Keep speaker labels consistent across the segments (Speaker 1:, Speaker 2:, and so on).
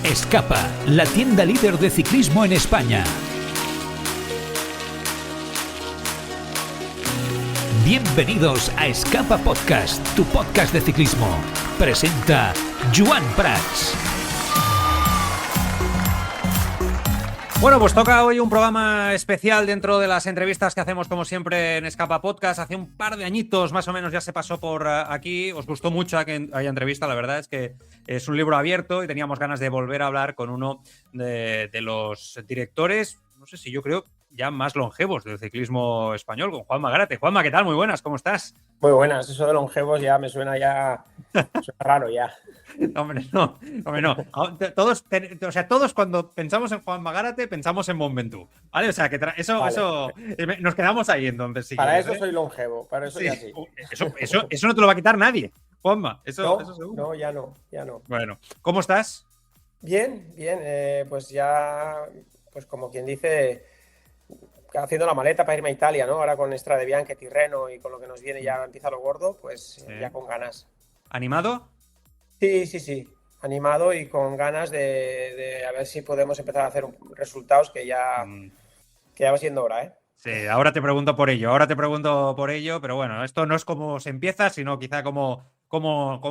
Speaker 1: Escapa, la tienda líder de ciclismo en España. Bienvenidos a Escapa Podcast, tu podcast de ciclismo. Presenta Joan Prats.
Speaker 2: Bueno, pues toca hoy un programa especial dentro de las entrevistas que hacemos como siempre en Escapa Podcast. Hace un par de añitos más o menos ya se pasó por aquí. Os gustó mucho que haya entrevista, la verdad es que es un libro abierto y teníamos ganas de volver a hablar con uno de los directores, no sé si yo creo ya más longevos del ciclismo español, con Juanma Gárate. Juanma, ¿qué tal? Muy buenas, ¿cómo estás?
Speaker 3: Muy buenas, eso de longevos ya me suena raro ya.
Speaker 2: Hombre, no. Todos cuando pensamos en Juanma Gárate pensamos en Mont Ventoux, ¿vale? O sea, que eso nos quedamos ahí entonces. Si
Speaker 3: para
Speaker 2: quieres,
Speaker 3: eso soy longevo, para eso sí. Ya sí.
Speaker 2: Eso no te lo va a quitar nadie, Juanma. Eso seguro.
Speaker 3: No, ya no.
Speaker 2: Bueno, ¿cómo estás?
Speaker 3: Bien, pues ya, pues como quien dice, haciendo la maleta para irme a Italia, ¿no? Ahora con Strade Bianche, Tirreno y con lo que nos viene ya empieza lo gordo, pues sí. Ya con ganas.
Speaker 2: ¿Animado?
Speaker 3: Sí. Animado y con ganas de a ver si podemos empezar a hacer resultados que ya va siendo hora, ¿eh?
Speaker 2: Sí, ahora te pregunto por ello, pero bueno, esto no es cómo se empieza, sino quizá cómo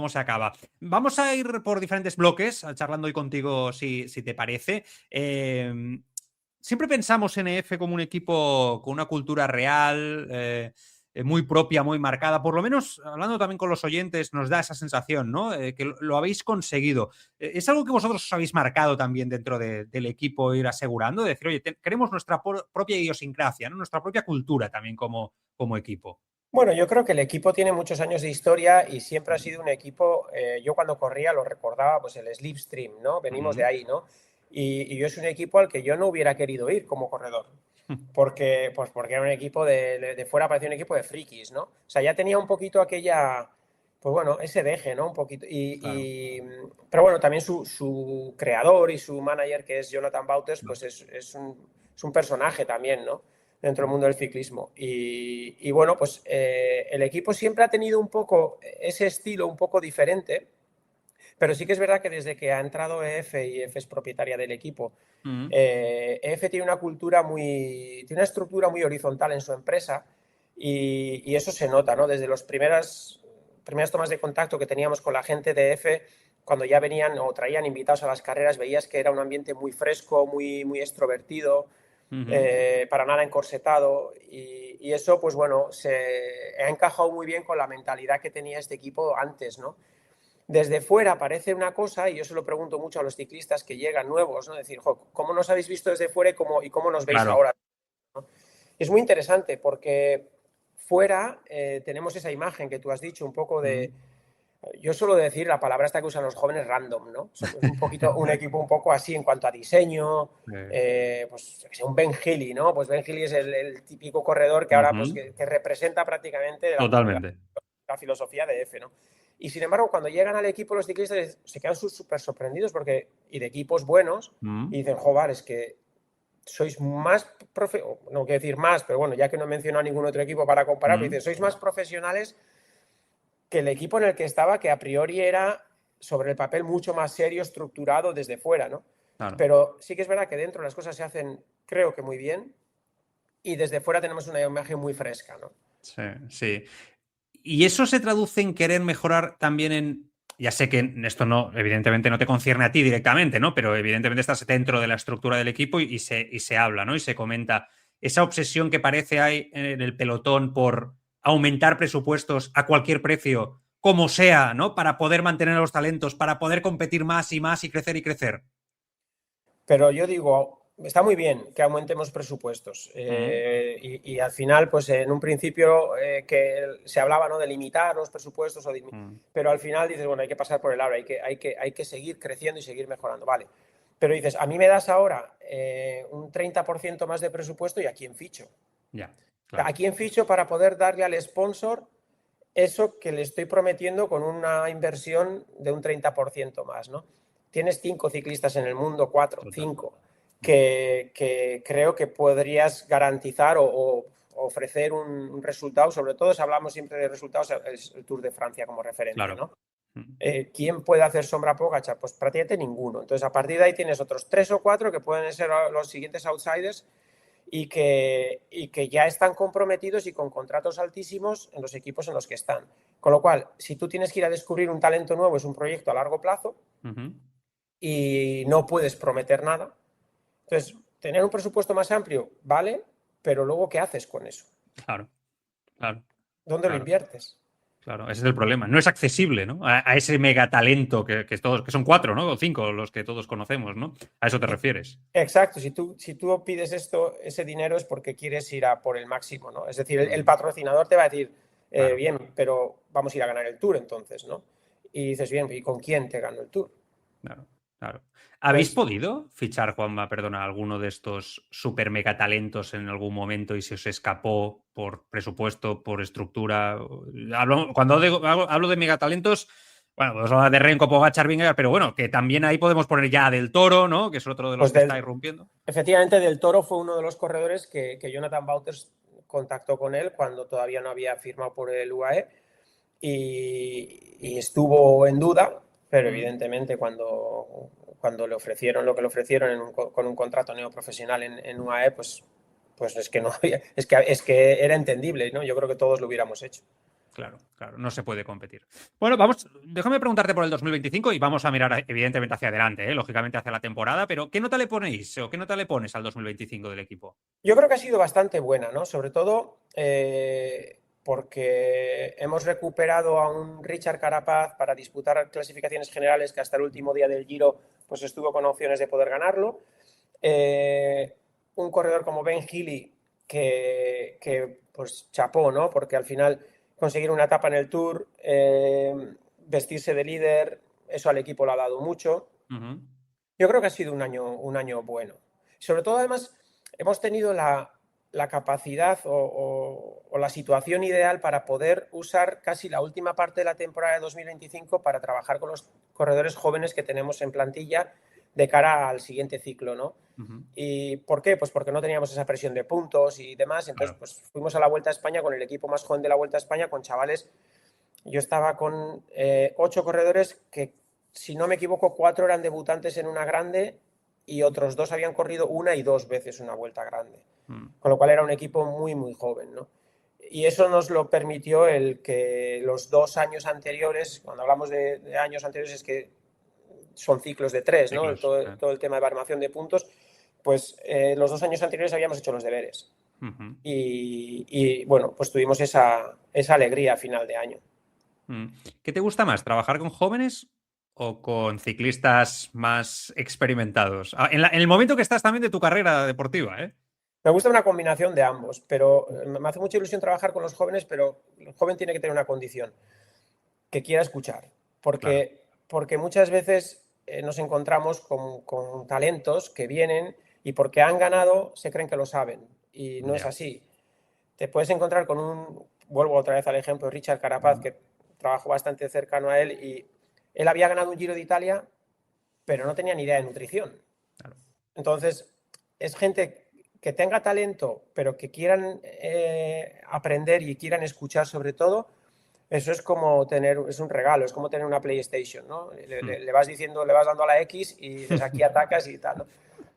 Speaker 2: se acaba. Vamos a ir por diferentes bloques, charlando hoy contigo, si te parece. Siempre pensamos en EF como un equipo con una cultura real, muy propia, muy marcada. Por lo menos, hablando también con los oyentes, nos da esa sensación, ¿no? Que lo habéis conseguido. ¿Es algo que vosotros os habéis marcado también dentro del equipo, ir asegurando? De decir, oye, queremos nuestra propia idiosincrasia, ¿no? Nuestra propia cultura también como equipo.
Speaker 3: Bueno, yo creo que el equipo tiene muchos años de historia y siempre ha sido un equipo, yo cuando corría lo recordaba, pues el Slipstream, ¿no? Venimos de ahí, ¿no? Y yo es un equipo al que yo no hubiera querido ir como corredor, porque era un equipo de fuera, parecía un equipo de frikis, ¿no? O sea, ya tenía un poquito aquella, pues bueno, ese deje, ¿no? Un poquito. Pero bueno, también su creador y su manager, que es Jonathan Wouters, pues es un personaje también, ¿no? Dentro del mundo del ciclismo. Y bueno, pues el equipo siempre ha tenido un poco ese estilo un poco diferente, pero sí que es verdad que desde que ha entrado EF y EF es propietaria del equipo, EF tiene una cultura tiene una estructura muy horizontal en su empresa y eso se nota, ¿no? Desde las primeras tomas de contacto que teníamos con la gente de EF, cuando ya venían o traían invitados a las carreras, veías que era un ambiente muy fresco, muy extrovertido, para nada encorsetado y eso, pues bueno, se ha encajado muy bien con la mentalidad que tenía este equipo antes, ¿no? Desde fuera parece una cosa, y yo se lo pregunto mucho a los ciclistas que llegan nuevos, ¿no? Decir, ¿cómo nos habéis visto desde fuera y cómo nos veis ahora? ¿No? Es muy interesante porque fuera tenemos esa imagen que tú has dicho, un poco de... Yo suelo decir la palabra esta que usan los jóvenes, random, ¿no? Somos un equipo un poco así en cuanto a diseño, pues un Ben Healy, ¿no? Pues Ben Healy es el típico corredor que ahora pues, que representa prácticamente la filosofía de EF, ¿no? Y sin embargo, cuando llegan al equipo los ciclistas se quedan súper sorprendidos y de equipos buenos y dicen, joder, es que sois más no quiero decir más, pero bueno, ya que no he mencionado ningún otro equipo para comparar, pero dicen, sois más profesionales que el equipo en el que estaba, que a priori era sobre el papel mucho más serio, estructurado desde fuera, ¿no? Claro. Pero sí que es verdad que dentro las cosas se hacen, creo que muy bien, y desde fuera tenemos una imagen muy fresca, ¿no?
Speaker 2: Sí. Y eso se traduce en querer mejorar también en... Ya sé que esto no, evidentemente no te concierne a ti directamente, ¿no? Pero evidentemente estás dentro de la estructura del equipo y se habla, ¿no? Y se comenta esa obsesión que parece hay en el pelotón por aumentar presupuestos a cualquier precio, como sea, ¿no? Para poder mantener a los talentos, para poder competir más y más y crecer.
Speaker 3: Pero yo digo, está muy bien que aumentemos presupuestos y al final, pues en un principio que se hablaba, ¿no? De limitar los presupuestos, pero al final dices, bueno, hay que pasar por el aro, hay que seguir creciendo y seguir mejorando, vale. Pero dices, a mí me das ahora un 30% más de presupuesto y ¿a quién ficho?
Speaker 2: Ya, claro.
Speaker 3: ¿A quién ficho para poder darle al sponsor eso que le estoy prometiendo con una inversión de un 30% más, ¿no? Tienes 5 ciclistas en el mundo, 4, 5, que creo que podrías garantizar o ofrecer un resultado. Sobre todo, si hablamos siempre de resultados, es el Tour de Francia como referente, claro, ¿no? ¿Quién puede hacer sombra a Pogačar? Pues prácticamente ninguno. Entonces, a partir de ahí tienes otros 3 o 4 que pueden ser los siguientes outsiders y que ya están comprometidos y con contratos altísimos en los equipos en los que están. Con lo cual, si tú tienes que ir a descubrir un talento nuevo, es un proyecto a largo plazo y no puedes prometer nada. Entonces, tener un presupuesto más amplio, vale, pero luego, ¿qué haces con eso?
Speaker 2: Claro, claro.
Speaker 3: ¿Dónde lo inviertes?
Speaker 2: Claro, ese es el problema. No es accesible, ¿no? A ese megatalento que son 4, ¿no? O 5 los que todos conocemos, ¿no? A eso te refieres.
Speaker 3: Exacto. Si tú pides ese dinero es porque quieres ir a por el máximo, ¿no? Es decir, el patrocinador te va a decir,
Speaker 2: Claro.
Speaker 3: bien, pero vamos a ir a ganar el Tour entonces, ¿no? Y dices, bien, ¿y con quién te gano el Tour?
Speaker 2: Claro, claro. ¿Habéis podido fichar, Juanma, perdona, alguno de estos super megatalentos en algún momento y se os escapó por presupuesto, por estructura? Cuando hablo de megatalentos, bueno, pues hablar de Renko, Pogačar, Vingegaard, pero bueno, que también ahí podemos poner ya Del Toro, ¿no? Que es otro de los que está irrumpiendo.
Speaker 3: Efectivamente, Del Toro fue uno de los corredores que Jonathan Vaughters contactó con él cuando todavía no había firmado por el UAE y estuvo en duda, pero evidentemente cuando le ofrecieron lo que le ofrecieron con un contrato neoprofesional en UAE, pues es que no había, es que era entendible, ¿no? Yo creo que todos lo hubiéramos hecho.
Speaker 2: Claro, no se puede competir. Bueno, déjame preguntarte por el 2025 y vamos a mirar evidentemente hacia adelante, lógicamente hacia la temporada, pero ¿qué nota le ponéis o qué nota le pones al 2025 del equipo?
Speaker 3: Yo creo que ha sido bastante buena, ¿no? Sobre todo porque hemos recuperado a un Richard Carapaz para disputar clasificaciones generales que hasta el último día del Giro pues estuvo con opciones de poder ganarlo. Un corredor como Ben Healy que pues chapó, ¿no? Porque al final conseguir una etapa en el Tour, vestirse de líder, eso al equipo le ha dado mucho. Yo creo que ha sido un año bueno. Sobre todo, además, hemos tenido la capacidad o la situación ideal para poder usar casi la última parte de la temporada de 2025 para trabajar con los corredores jóvenes que tenemos en plantilla de cara al siguiente ciclo, ¿no? ¿Y por qué? Pues porque no teníamos esa presión de puntos y demás. Entonces, pues fuimos a la Vuelta a España con el equipo más joven de la Vuelta a España, con chavales. Yo estaba con 8 corredores que, si no me equivoco, 4 eran debutantes en una grande y otros 2 habían corrido 1 y 2 veces una vuelta grande. Con lo cual era un equipo muy, muy joven, ¿no? Y eso nos lo permitió el que los 2 años anteriores, cuando hablamos de años anteriores es que son ciclos de 3, ¿no? Todo el tema de baremación de puntos, pues los 2 años anteriores habíamos hecho los deberes. Y bueno, pues tuvimos esa alegría a final de año.
Speaker 2: ¿Qué te gusta más, trabajar con jóvenes o con ciclistas más experimentados? En el momento que estás también de tu carrera deportiva, ¿eh?
Speaker 3: Me gusta una combinación de ambos, pero me hace mucha ilusión trabajar con los jóvenes, pero el joven tiene que tener una condición, que quiera escuchar, porque muchas veces nos encontramos con talentos que vienen y porque han ganado se creen que lo saben, y no es así. Te puedes encontrar vuelvo otra vez al ejemplo, Richard Carapaz, que trabajo bastante cercano a él, y él había ganado un Giro de Italia, pero no tenía ni idea de nutrición. Entonces, es gente que tenga talento, pero que quieran aprender y quieran escuchar sobre todo. Eso es como es un regalo, es como tener una PlayStation, ¿no? Le vas diciendo, le vas dando a la X y desde aquí atacas y tal, ¿no?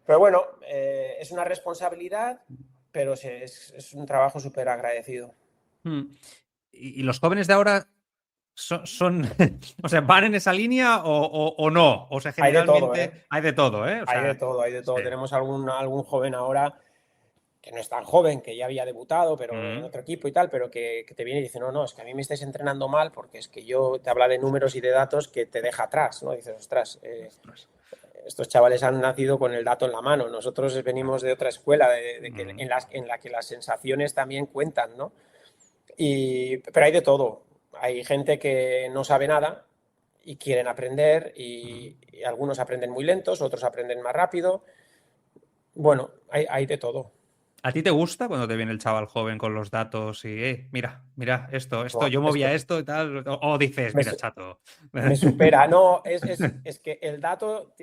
Speaker 3: Pero bueno, es una responsabilidad, pero es un trabajo súper agradecido.
Speaker 2: ¿Y los jóvenes de ahora son o sea, van en esa línea o no? O sea, generalmente hay de todo, ¿eh? O sea,
Speaker 3: hay de todo. Sí. Tenemos algún joven ahora que no es tan joven, que ya había debutado, pero en otro equipo y tal, pero que te viene y dice, no, es que a mí me estáis entrenando mal porque es que yo te habla de números y de datos que te deja atrás, ¿no? Y dices, ostras, estos chavales han nacido con el dato en la mano. Nosotros venimos de otra escuela en la que las sensaciones también cuentan, ¿no? Pero hay de todo. Hay gente que no sabe nada y quieren aprender y algunos aprenden muy lentos, otros aprenden más rápido. Bueno, hay de todo.
Speaker 2: ¿A ti te gusta cuando te viene el chaval joven con los datos y, mira, esto, yo movía esto y tal? O dices, mira, chato.
Speaker 3: Me supera. No, es que el dato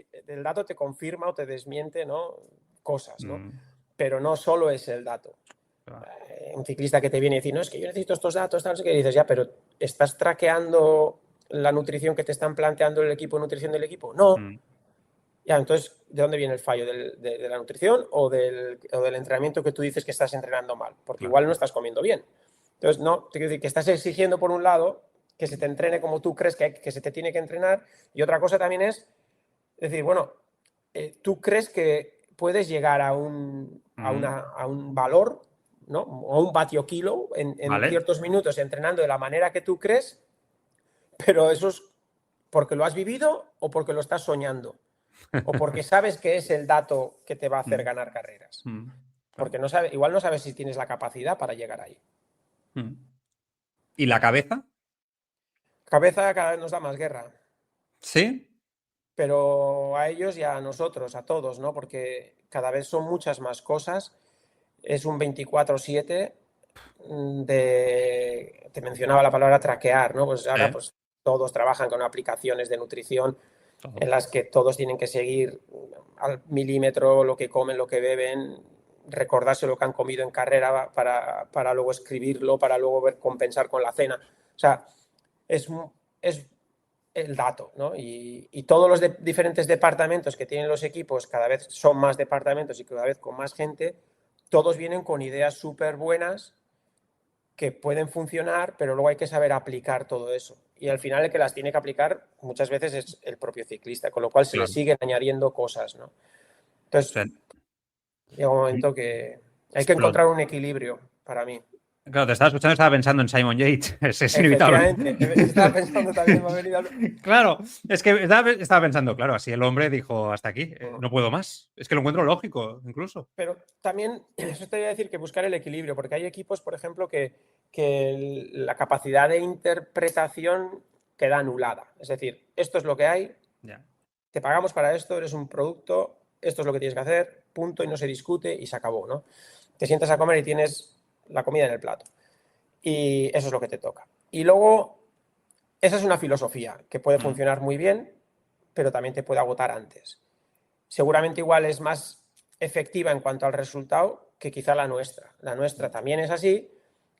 Speaker 3: te confirma o te desmiente, ¿no? Cosas, ¿no? Pero no solo es el dato. Un ciclista que te viene y dice, no, es que yo necesito estos datos, tal, no sé qué, dices, ya, pero estás traqueando la nutrición que te están planteando el equipo de nutrición del equipo? No. Ya, entonces, ¿de dónde viene el fallo? ¿De la nutrición o del entrenamiento que tú dices que estás entrenando mal? Porque igual no estás comiendo bien. Entonces, no, te quiero decir que estás exigiendo por un lado que se te entrene como tú crees que se te tiene que entrenar, y otra cosa también es decir, bueno, tú crees que puedes llegar a un valor, ¿no? O un vatio kilo en
Speaker 2: Vale.
Speaker 3: ciertos minutos entrenando de la manera que tú crees, pero eso es porque lo has vivido o porque lo estás soñando. O porque sabes que es el dato que te va a hacer ganar carreras. Porque igual no sabes si tienes la capacidad para llegar ahí.
Speaker 2: ¿Y la cabeza?
Speaker 3: Cabeza cada vez nos da más guerra.
Speaker 2: ¿Sí?
Speaker 3: Pero a ellos y a nosotros, a todos, ¿no? Porque cada vez son muchas más cosas. Es un 24/7 Te mencionaba la palabra traquear, ¿no? Pues ahora pues todos trabajan con aplicaciones de nutrición en las que todos tienen que seguir al milímetro lo que comen, lo que beben, recordarse lo que han comido en carrera para luego escribirlo, para luego compensar con la cena. O sea, es el dato, ¿no? Y todos los diferentes departamentos que tienen los equipos, cada vez son más departamentos y cada vez con más gente, todos vienen con ideas súper buenas que pueden funcionar, pero luego hay que saber aplicar todo eso. Y al final el que las tiene que aplicar muchas veces es el propio ciclista, con lo cual se le siguen añadiendo cosas, ¿no? Entonces, llega un momento que hay que encontrar un equilibrio para mí.
Speaker 2: Claro, te estaba escuchando y estaba pensando en Simon Yates. Es inevitable.
Speaker 3: Efectivamente, estaba pensando también, me ha venido
Speaker 2: Claro, es que estaba pensando, claro, así el hombre dijo, hasta aquí, no puedo más. Es que lo encuentro lógico, incluso.
Speaker 3: Pero también, eso te voy a decir que buscar el equilibrio, porque hay equipos, por ejemplo, que la capacidad de interpretación queda anulada. Es decir, esto es lo que hay, te pagamos para esto, eres un producto, esto es lo que tienes que hacer, punto, y no se discute y se acabó, ¿no? Te sientas a comer y tienes la comida en el plato. Y eso es lo que te toca. Y luego, esa es una filosofía que puede funcionar muy bien, pero también te puede agotar antes. Seguramente igual es más efectiva en cuanto al resultado que quizá la nuestra. La nuestra también es así,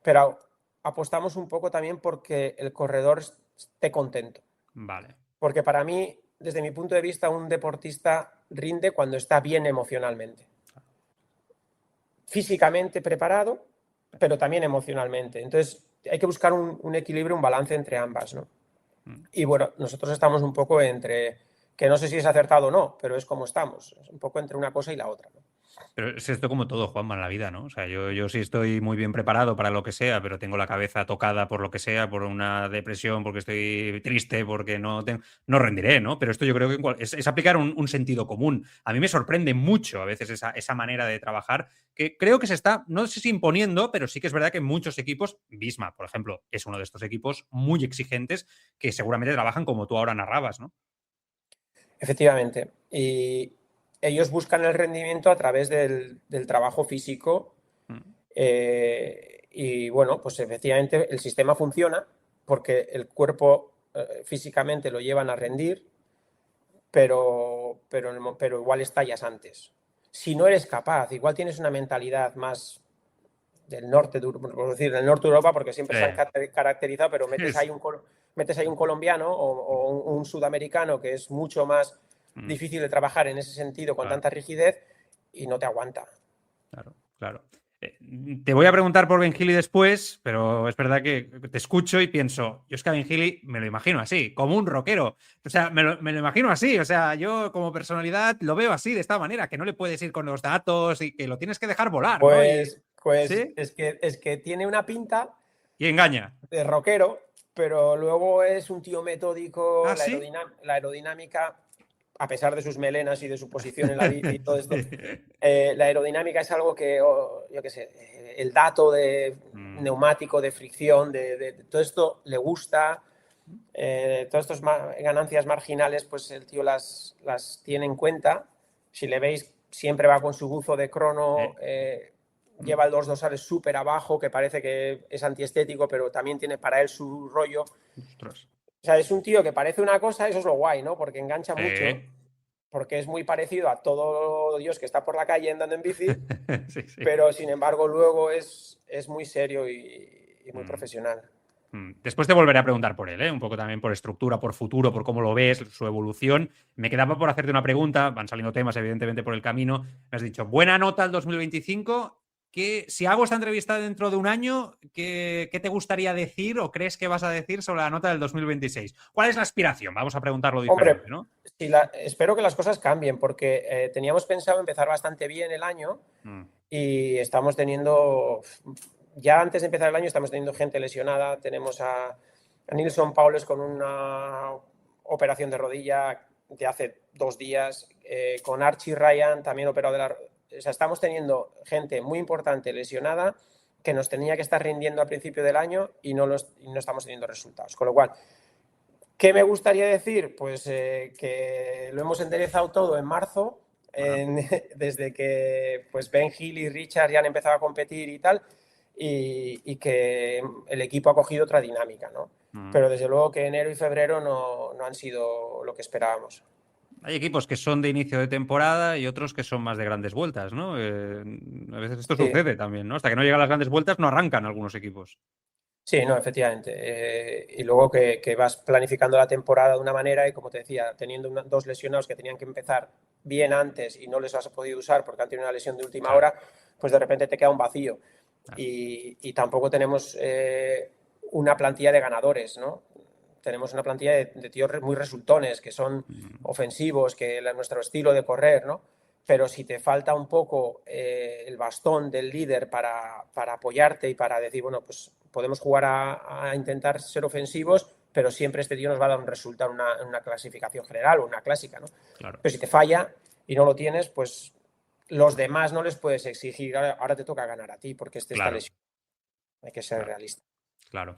Speaker 3: pero apostamos un poco también porque el corredor esté contento.
Speaker 2: Vale.
Speaker 3: Porque para mí, desde mi punto de vista, un deportista rinde cuando está bien emocionalmente. Físicamente preparado, pero también emocionalmente. Entonces, hay que buscar un equilibrio, un balance entre ambas, ¿no? Y bueno, nosotros estamos un poco entre, que no sé si es acertado o no, pero es como estamos, es un poco entre una cosa y la otra, ¿no?
Speaker 2: Pero es esto como todo, Juanma, en la vida, ¿no? O sea, yo sí estoy muy bien preparado para lo que sea, pero tengo la cabeza tocada por lo que sea, por una depresión, porque estoy triste, porque no rendiré, ¿no? Pero esto yo creo que es aplicar un sentido común. A mí me sorprende mucho a veces esa manera de trabajar, que creo que se está, no sé si imponiendo, pero sí que es verdad que muchos equipos, Visma, por ejemplo, es uno de estos equipos muy exigentes que seguramente trabajan como tú ahora narrabas, ¿no?
Speaker 3: Efectivamente. Y ellos buscan el rendimiento a través del trabajo físico. Y bueno, pues efectivamente el sistema funciona porque el cuerpo físicamente lo llevan a rendir, pero igual estallas antes. Si no eres capaz, igual tienes una mentalidad más del norte, por decir, del norte de Europa, porque siempre se han caracterizado, pero metes ahí un colombiano o un sudamericano que es mucho más difícil de trabajar en ese sentido con tanta rigidez y no te aguanta.
Speaker 2: Claro, claro. Te voy a preguntar por Ben Healy después, pero es verdad que te escucho y pienso, yo es que a Ben Healy me lo imagino así, como un rockero. O sea, me lo imagino así. O sea, yo como personalidad lo veo así, de esta manera, que no le puedes ir con los datos y que lo tienes que dejar volar, ¿no?
Speaker 3: Pues
Speaker 2: ¿sí?
Speaker 3: es que tiene una pinta
Speaker 2: Y engaña.
Speaker 3: de rockero, pero luego es un tío metódico,
Speaker 2: ¿sí?
Speaker 3: la aerodinámica, a pesar de sus melenas y de su posición en la bici y todo esto, la aerodinámica es algo que, yo qué sé, el dato de neumático, de fricción, de todo esto le gusta. Todas estas ganancias marginales, pues el tío las tiene en cuenta. Si le veis, siempre va con su buzo de crono, lleva el 2 dorsales súper abajo, que parece que es antiestético, pero también tiene para él su rollo.
Speaker 2: Ostras.
Speaker 3: O sea, es un tío que parece una cosa, eso es lo guay, ¿no? Porque engancha mucho, porque es muy parecido a todo Dios que está por la calle andando en bici,
Speaker 2: sí.
Speaker 3: pero sin embargo luego es muy serio y muy profesional.
Speaker 2: Después te volveré a preguntar por él, un poco también por estructura, por futuro, por cómo lo ves, su evolución. Me quedaba por hacerte una pregunta, van saliendo temas evidentemente por el camino. Me has dicho, buena nota al 2025, que si hago esta entrevista dentro de un año, ¿qué te gustaría decir o crees que vas a decir sobre la nota del 2026? ¿Cuál es la aspiración? Vamos a preguntarlo diferente,
Speaker 3: Hombre,
Speaker 2: ¿no?
Speaker 3: sí, espero que las cosas cambien, porque teníamos pensado empezar bastante bien el año y estamos teniendo, ya antes de empezar el año, estamos teniendo gente lesionada. Tenemos a Nilsson Paules con una operación de rodilla de hace 2 días, con Archie Ryan también operado de la... O sea, estamos teniendo gente muy importante lesionada que nos tenía que estar rindiendo al principio del año y no estamos teniendo resultados. Con lo cual, ¿qué me gustaría decir? Pues que lo hemos enderezado todo en marzo, desde que pues Ben Hill y Richard ya han empezado a competir y tal, y que el equipo ha cogido otra dinámica, ¿no? Pero desde luego que enero y febrero no han sido lo que esperábamos.
Speaker 2: Hay equipos que son de inicio de temporada y otros que son más de grandes vueltas, ¿no? A veces esto sucede también, ¿no? Hasta que no llegan las grandes vueltas no arrancan algunos equipos.
Speaker 3: Sí, no, efectivamente. Y luego que vas planificando la temporada de una manera y, como te decía, teniendo 2 lesionados que tenían que empezar bien antes y no les has podido usar porque han tenido una lesión de última hora, pues de repente te queda un vacío. Y tampoco tenemos una plantilla de ganadores, ¿no? Tenemos una plantilla de tíos muy resultones, que son ofensivos, que nuestro estilo de correr, ¿no? Pero si te falta un poco el bastón del líder para apoyarte y para decir, bueno, pues podemos jugar a intentar ser ofensivos, pero siempre este tío nos va a dar un resultado en una clasificación general o una clásica, ¿no?
Speaker 2: Claro.
Speaker 3: Pero si te falla y no lo tienes, pues los demás no les puedes exigir, ahora te toca ganar a ti, porque este está lesionado. Hay que ser realista.
Speaker 2: Claro.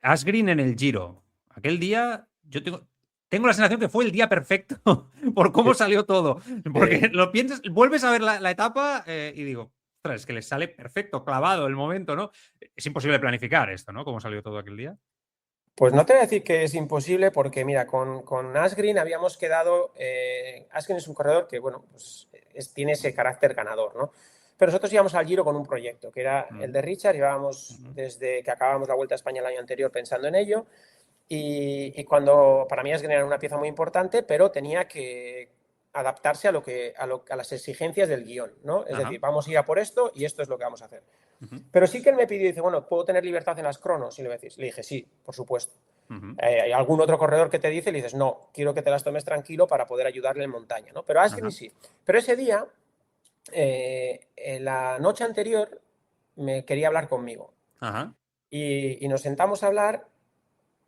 Speaker 2: Asgreen en el Giro. Aquel día, yo tengo la sensación que fue el día perfecto por cómo salió todo. Porque lo piensas, vuelves a ver la etapa y digo, ostras, es que les sale perfecto, clavado el momento, ¿no? Es imposible planificar esto, ¿no? Cómo salió todo aquel día.
Speaker 3: Pues no te voy a decir que es imposible, porque mira, con Asgreen habíamos quedado. Asgreen es un corredor que, bueno, pues tiene ese carácter ganador, ¿no? Pero nosotros íbamos al Giro con un proyecto, que era el de Richard. Llevábamos desde que acabamos la Vuelta a España el año anterior pensando en ello. Y cuando, para mí, Asgreen era una pieza muy importante, pero tenía que adaptarse a las exigencias del guión, ¿no? Es decir, vamos a ir a por esto y esto es lo que vamos a hacer. Pero sí que él me pidió, dice, bueno, ¿puedo tener libertad en las cronos? Y le dije, sí, por supuesto. Hay algún otro corredor que te dice, le dices, no, quiero que te las tomes tranquilo para poder ayudarle en montaña, ¿no? Pero Asgreen sí. Pero ese día, la noche anterior, me quería hablar conmigo. Y nos sentamos a hablar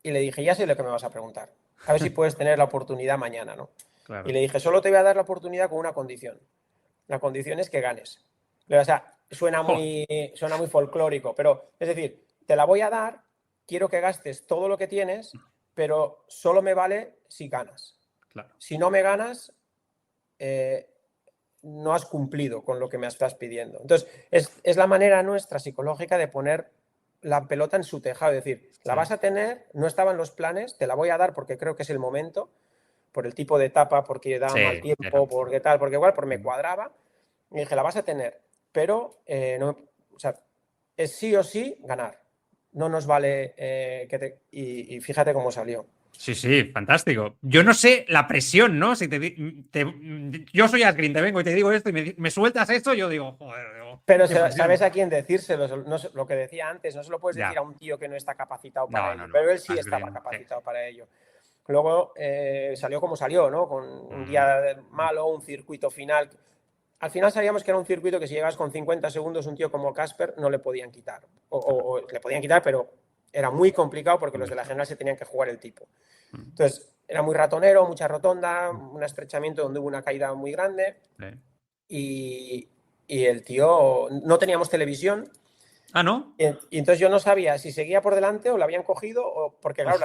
Speaker 3: y le dije, ya sé lo que me vas a preguntar. A ver si puedes tener la oportunidad mañana, ¿no? Claro. Y le dije, solo te voy a dar la oportunidad con una condición. La condición es que ganes. O sea, suena muy folclórico, pero es decir, te la voy a dar, quiero que gastes todo lo que tienes, pero solo me vale si ganas.
Speaker 2: Claro.
Speaker 3: Si no me ganas, no has cumplido con lo que me estás pidiendo. Entonces, es la manera nuestra psicológica de poner la pelota en su tejado, es decir, la vas a tener, no estaba en los planes, te la voy a dar porque creo que es el momento, por el tipo de etapa, porque da mal tiempo, porque tal, porque igual, porque me cuadraba. Y dije, la vas a tener, pero no, o sea, es sí o sí ganar. No nos vale y fíjate cómo salió.
Speaker 2: Sí, fantástico. Yo no sé la presión, ¿no? Si yo soy Asgreen, te vengo y te digo esto y me sueltas esto, yo digo, joder.
Speaker 3: Pero sabes a quién decírselo, no, lo que decía antes, no se lo puedes decir a un tío que no está capacitado para ello, pero él sí estaba capacitado para ello. Luego salió como salió, ¿no? Con un día malo, un circuito final. Al final sabíamos que era un circuito que si llegabas con 50 segundos, un tío como Casper no le podían quitar. O le podían quitar, pero era muy complicado porque los de la general se tenían que jugar el tipo. Entonces, era muy ratonero, mucha rotonda, un estrechamiento donde hubo una caída muy grande. Y el tío, no teníamos televisión.
Speaker 2: Ah, ¿no?
Speaker 3: Y entonces yo no sabía si seguía por delante o lo habían cogido, porque claro,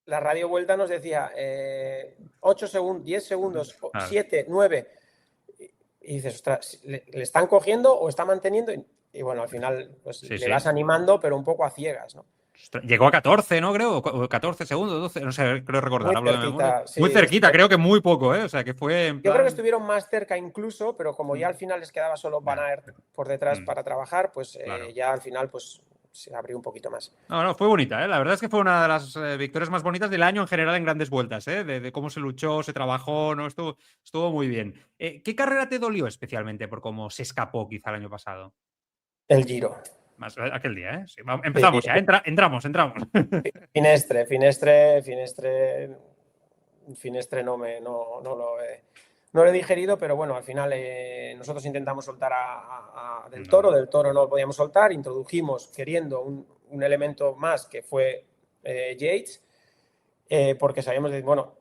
Speaker 3: la radio vuelta nos decía 8 segundos, 10 segundos, 7, 9. Y dices, ostras, ¿le están cogiendo o está manteniendo? Y bueno, al final pues le vas animando, pero un poco a ciegas, ¿no?
Speaker 2: Llegó a 14, ¿no? Creo, 14 segundos, 12, no sé, creo recordar.
Speaker 3: Muy cerquita,
Speaker 2: muy cerquita, creo que muy poco, ¿eh? O sea, que fue en plan...
Speaker 3: Yo creo que estuvieron más cerca incluso, pero como ya al final les quedaba solo Van Aert por detrás para trabajar, pues ya al final pues se abrió un poquito más.
Speaker 2: No, fue bonita, ¿eh? La verdad es que fue una de las victorias más bonitas del año en general en grandes vueltas, ¿eh? De cómo se luchó, se trabajó, ¿no? Estuvo muy bien. ¿Qué carrera te dolió especialmente por cómo se escapó quizá el año pasado?
Speaker 3: El Giro.
Speaker 2: Más aquel día, ¿eh? Sí, empezamos
Speaker 3: Sí.
Speaker 2: ya, entramos.
Speaker 3: Finestre no lo he digerido, pero bueno, al final nosotros intentamos soltar a Del Toro no lo podíamos soltar, introdujimos queriendo un elemento más que fue Yates, porque sabíamos de, bueno,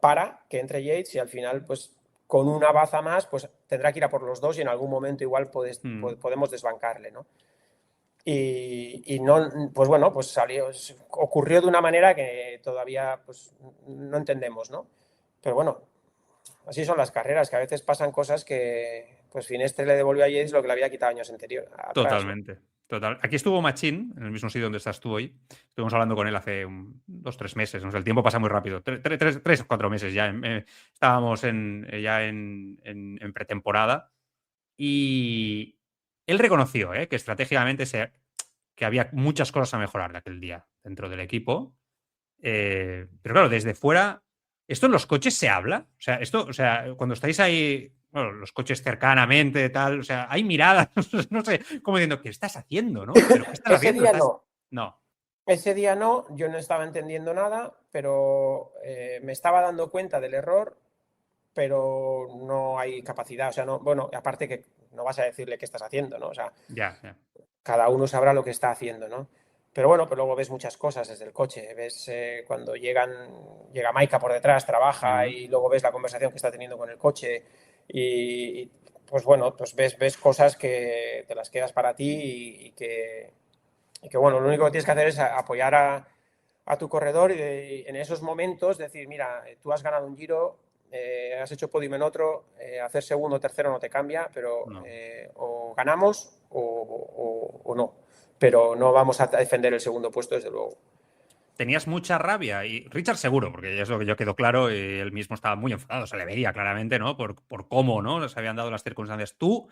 Speaker 3: que entre Yates y al final pues con una baza más pues tendrá que ir a por los dos y en algún momento igual podemos desbancarle, ¿no? Y no, pues bueno, pues ocurrió de una manera que todavía pues no entendemos, ¿no? Pero bueno, así son las carreras, que a veces pasan cosas que pues Finestre le devolvió a Yates lo que le había quitado años atrás,
Speaker 2: Totalmente.
Speaker 3: ¿no?
Speaker 2: Total. Aquí estuvo Machín, en el mismo sitio donde estás tú hoy. Estuvimos hablando con él hace 2-3 meses. ¿No? El tiempo pasa muy rápido. 3 o 4 meses ya. Estábamos ya en pretemporada. Y él reconoció que estratégicamente que había muchas cosas a mejorar de aquel día dentro del equipo. Pero claro, desde fuera, ¿esto en los coches se habla? O sea, cuando estáis ahí, bueno, los coches cercanamente, tal, o sea, hay miradas, no sé, como diciendo, ¿qué estás haciendo, no? ¿Pero qué estás haciendo? No.
Speaker 3: Ese día no, yo no estaba entendiendo nada, pero me estaba dando cuenta del error, pero no hay capacidad, o sea, no, bueno, aparte que no vas a decirle qué estás haciendo, ¿no? O sea,
Speaker 2: Ya.
Speaker 3: cada uno sabrá lo que está haciendo, ¿no? Pero bueno, pero luego ves muchas cosas desde el coche. Ves cuando llega Maika por detrás, trabaja y luego ves la conversación que está teniendo con el coche y pues bueno, pues ves cosas que te las quedas para ti y que bueno, lo único que tienes que hacer es apoyar a tu corredor y en esos momentos decir, mira, tú has ganado un Giro, has hecho podium en otro, hacer segundo o tercero no te cambia, pero
Speaker 2: No.
Speaker 3: o ganamos o no. Pero no vamos a defender el segundo puesto, desde luego.
Speaker 2: Tenías mucha rabia y Richard seguro, porque es lo que yo quedó claro, y él mismo estaba muy enfadado, se le veía claramente, ¿no? Por cómo, ¿no? Les habían dado las circunstancias. Tú,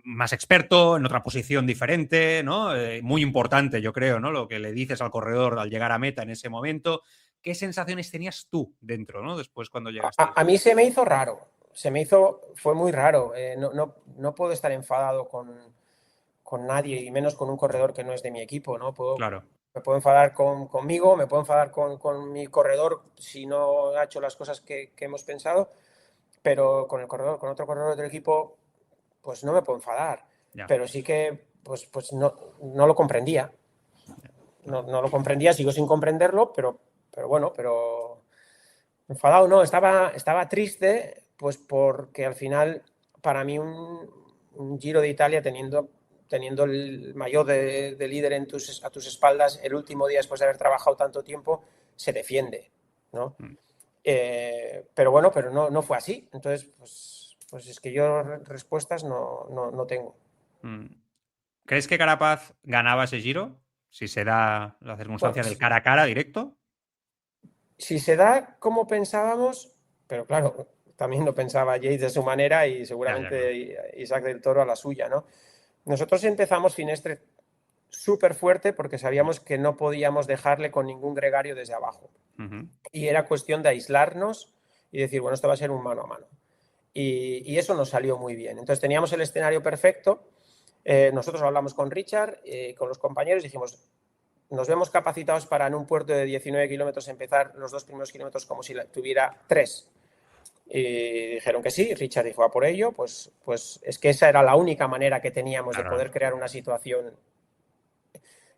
Speaker 2: más experto, en otra posición diferente, ¿no? Muy importante, yo creo, ¿no? Lo que le dices al corredor al llegar a meta en ese momento. ¿Qué sensaciones tenías tú dentro, ¿no? Después cuando llegaste.
Speaker 3: A mí se me hizo raro, fue muy raro. No puedo estar enfadado con nadie y menos con un corredor que no es de mi equipo, ¿no?
Speaker 2: Claro.
Speaker 3: Me puedo enfadar conmigo, me puedo enfadar con mi corredor si no ha hecho las cosas que hemos pensado, pero con otro corredor del equipo, pues no me puedo enfadar.
Speaker 2: Ya.
Speaker 3: Pero sí que pues no lo comprendía. No lo comprendía, sigo sin comprenderlo, pero bueno, pero enfadado no, estaba triste, pues porque al final, para mí, un Giro de Italia teniendo el maillot de líder a tus espaldas, el último día después de haber trabajado tanto tiempo, se defiende, ¿no? Pero bueno, pero no fue así. Entonces, pues es que yo respuestas no tengo.
Speaker 2: ¿Crees que Carapaz ganaba ese Giro? Si se da la circunstancia
Speaker 3: Bueno,
Speaker 2: del cara a cara directo.
Speaker 3: si se da como pensábamos, pero claro, también lo pensaba Yates de su manera y seguramente
Speaker 2: Ya.
Speaker 3: Isaac del Toro a la suya, ¿no? Nosotros empezamos Finestre súper fuerte porque sabíamos que no podíamos dejarle con ningún gregario desde abajo. Y era cuestión de aislarnos y decir, bueno, esto va a ser un mano a mano. Y eso nos salió muy bien. Entonces teníamos el escenario perfecto. Nosotros hablamos con Richard, con los compañeros, y dijimos, nos vemos capacitados para en un puerto de 19 kilómetros empezar los 2 primeros kilómetros como si tuviera 3. Y dijeron que sí, Richard dijo a por ello, pues es que esa era la única manera que teníamos de poder crear una situación.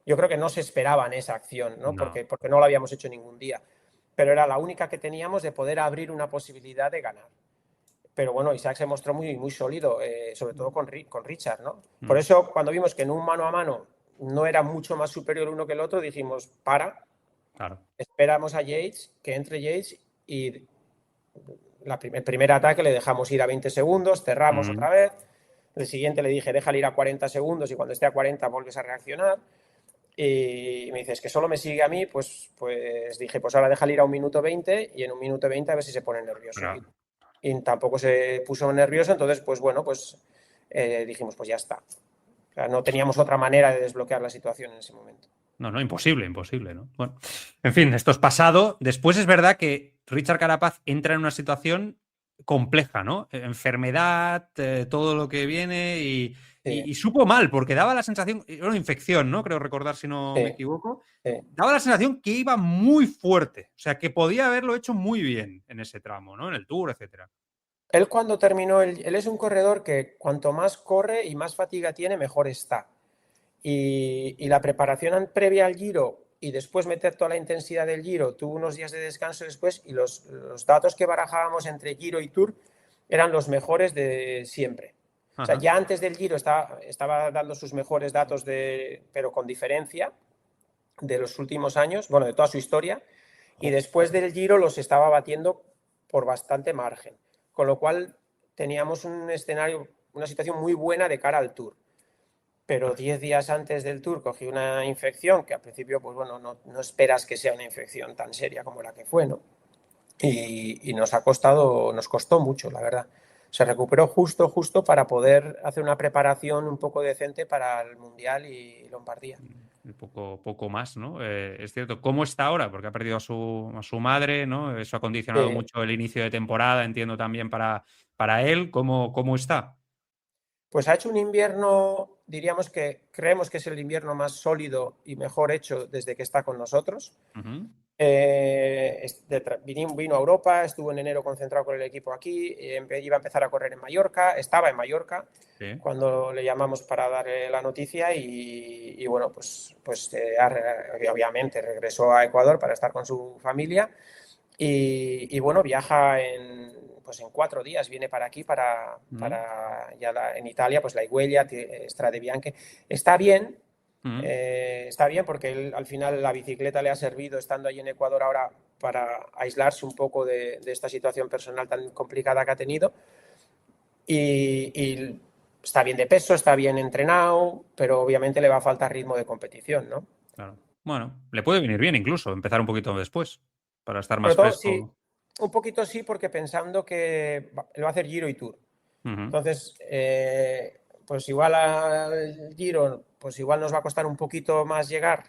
Speaker 3: Yo creo que no se esperaban esa acción, ¿no? Porque no lo habíamos hecho ningún día, pero era la única que teníamos de poder abrir una posibilidad de ganar. Pero bueno, Isaac se mostró muy, muy sólido, sobre todo con Richard, ¿no? Por eso, cuando vimos que en un mano a mano no era mucho más superior uno que el otro, dijimos, esperamos a Yates, que entre Yates y el primer ataque le dejamos ir a 20 segundos, cerramos otra vez, el siguiente le dije, déjale ir a 40 segundos y cuando esté a 40 vuelves a reaccionar. Y me dices que solo me sigue a mí, pues dije, pues ahora déjale ir a 1 minuto 20 y en 1 minuto 20 a ver si se pone nervioso. Y tampoco se puso nervioso, entonces pues bueno, dijimos pues ya está. O sea, no teníamos otra manera de desbloquear la situación en ese momento.
Speaker 2: No, no, imposible, imposible, ¿no? Bueno, en fin, esto es pasado. Después es verdad que Richard Carapaz entra en una situación compleja, ¿no? Enfermedad, todo lo que viene
Speaker 3: Sí,
Speaker 2: y supo mal, porque daba la sensación, era una infección, ¿no? Creo recordar si no me
Speaker 3: sí,
Speaker 2: equivoco.
Speaker 3: sí.
Speaker 2: Daba la sensación que iba muy fuerte, o sea, que podía haberlo hecho muy bien en ese tramo, ¿no? En el Tour, etcétera.
Speaker 3: Él cuando terminó, él es un corredor que cuanto más corre y más fatiga tiene, mejor está. Y la preparación previa al Giro y después meter toda la intensidad del Giro, tuvo unos días de descanso después y los datos que barajábamos entre Giro y Tour eran los mejores de siempre. O sea,
Speaker 2: Ajá.
Speaker 3: ya antes del Giro estaba dando sus mejores datos, pero con diferencia de los últimos años, bueno, de toda su historia, y después del Giro los estaba batiendo por bastante margen. Con lo cual teníamos un escenario, una situación muy buena de cara al Tour. Pero 10 días antes del Tour cogí una infección que al principio, pues bueno, no esperas que sea una infección tan seria como la que fue, ¿no? Y nos costó mucho, la verdad. Se recuperó justo para poder hacer una preparación un poco decente para el Mundial y Lombardía.
Speaker 2: Poco más, ¿no? Es cierto. ¿Cómo está ahora? Porque ha perdido a su madre, ¿no? Eso ha condicionado
Speaker 3: Eh,
Speaker 2: mucho el inicio de temporada, entiendo también para él. ¿Cómo está?
Speaker 3: pues ha hecho un invierno, diríamos que creemos que es el invierno más sólido y mejor hecho desde que está con nosotros.
Speaker 2: Ujú.
Speaker 3: Vino a Europa, estuvo en enero concentrado con el equipo aquí, iba a empezar a correr en Mallorca, estaba en Mallorca
Speaker 2: Sí.
Speaker 3: cuando le llamamos para darle la noticia y bueno, obviamente regresó a Ecuador para estar con su familia y bueno, viaja pues en 4 días, viene para aquí,
Speaker 2: Ujú.
Speaker 3: en Italia, pues la Higuella, Strade Bianche. Está bien,
Speaker 2: Ujú.
Speaker 3: está bien porque él, al final la bicicleta le ha servido estando ahí en Ecuador ahora para aislarse un poco de esta situación personal tan complicada que ha tenido. Y está bien de peso, está bien entrenado, pero obviamente le va a faltar ritmo de competición, ¿no?
Speaker 2: Claro. Bueno, le puede venir bien incluso empezar un poquito después para estar
Speaker 3: Sobre
Speaker 2: más
Speaker 3: todo, sí,
Speaker 2: fresco.
Speaker 3: un poquito sí, porque pensando que él va a hacer Giro y Tour.
Speaker 2: Ujú.
Speaker 3: Entonces, pues igual al Giro, pues igual nos va a costar un poquito más llegar,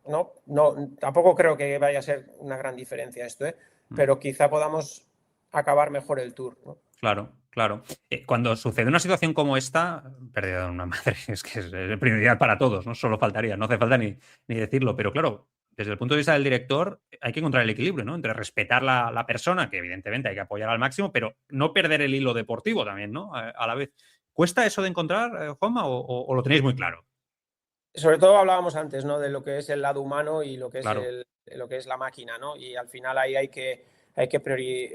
Speaker 3: ¿no? No, tampoco creo que vaya a ser una gran diferencia esto, ¿eh?
Speaker 2: Mm.
Speaker 3: Pero quizá podamos acabar mejor el Tour, ¿no?
Speaker 2: Claro, claro. Cuando sucede una situación como esta, pérdida de una madre, es que es prioridad para todos, ¿no? Solo faltaría, no hace falta ni decirlo. Pero claro, desde el punto de vista del director, hay que encontrar el equilibrio, ¿no? Entre respetar la persona, que evidentemente hay que apoyar al máximo, pero no perder el hilo deportivo también, ¿no? A la vez. ¿Cuesta eso de encontrar, Juanma, o lo tenéis muy claro?
Speaker 3: Sobre todo hablábamos antes, ¿no? De lo que es el lado humano y
Speaker 2: Claro.
Speaker 3: lo que es la máquina, ¿no? Y al final ahí hay que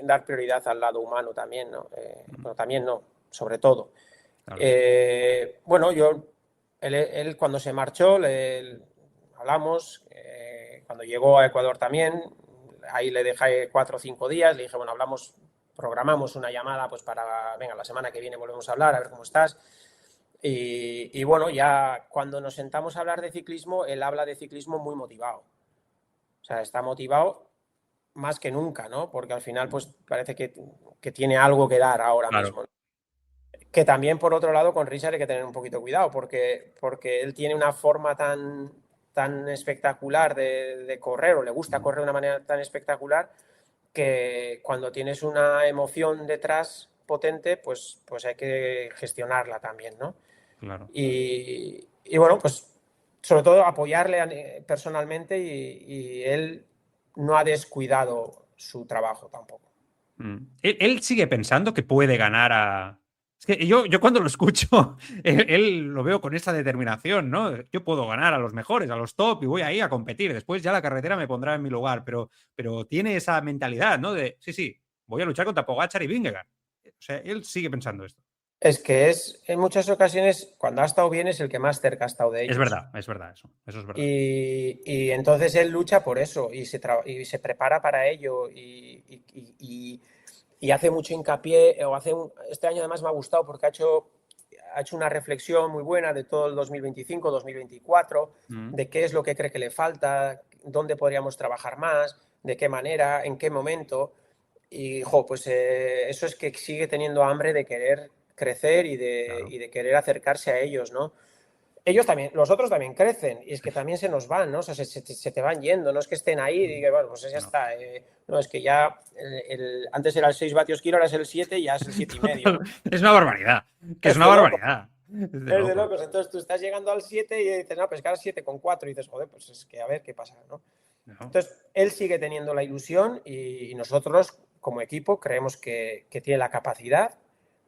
Speaker 3: dar prioridad al lado humano también, ¿no?
Speaker 2: Mm.
Speaker 3: Bueno, también no, sobre todo.
Speaker 2: Claro.
Speaker 3: Bueno, él cuando se marchó, hablamos, cuando llegó a Ecuador también, ahí le dejé 4 o 5 días, le dije, bueno, programamos una llamada pues para, venga, la semana que viene volvemos a hablar, a ver cómo estás. Y bueno, ya cuando nos sentamos a hablar de ciclismo, él habla de ciclismo muy motivado. O sea, está motivado más que nunca, ¿no? Porque al final, pues parece que tiene algo que dar ahora
Speaker 2: Claro.
Speaker 3: mismo. Que también, por otro lado, con Richard hay que tener un poquito de cuidado, porque él tiene una forma tan espectacular de correr, o le gusta correr de una manera tan espectacular, que cuando tienes una emoción detrás potente, pues hay que gestionarla también, ¿no?
Speaker 2: Claro.
Speaker 3: Y bueno, pues sobre todo apoyarle personalmente y él no ha descuidado su trabajo tampoco.
Speaker 2: Mm. Él sigue pensando que puede ganar a. Es que yo cuando lo escucho, él lo veo con esa determinación, ¿no? Yo puedo ganar a los mejores, a los top, y voy ahí a competir. Después ya la carretera me pondrá en mi lugar, pero tiene esa mentalidad, ¿no? De, sí, voy a luchar contra Pogacar y Vingegaard. O sea, él sigue pensando esto.
Speaker 3: Es que en muchas ocasiones, cuando ha estado bien, es el que más cerca ha estado de ellos.
Speaker 2: Es verdad eso. Eso es verdad.
Speaker 3: Y entonces él lucha por eso y se prepara para ello y hace mucho hincapié, este año además me ha gustado porque ha hecho una reflexión muy buena de todo el 2025, 2024,
Speaker 2: Mm.
Speaker 3: de qué es lo que cree que le falta, dónde podríamos trabajar más, de qué manera, en qué momento. Y pues eso es que sigue teniendo hambre de querer crecer y de,
Speaker 2: Claro.
Speaker 3: y de querer acercarse a ellos, ¿no? ellos también, los otros también crecen y es que también se nos van, ¿no? O sea, se te van yendo, no es que estén ahí y diga, bueno, pues ya está. No, es que ya antes era el 6 vatios kilo, ahora es el 7 y ya es el 7,5, ¿no?
Speaker 2: Es una barbaridad. Que es una
Speaker 3: de locos.
Speaker 2: barbaridad. Es de
Speaker 3: Es de
Speaker 2: locos.
Speaker 3: locos. Entonces tú estás llegando al 7 y dices, no, pues que ahora 7,4 y dices, joder, pues es que a ver qué pasa, ¿no?
Speaker 2: No.
Speaker 3: Entonces él sigue teniendo la ilusión y nosotros como equipo creemos que tiene la capacidad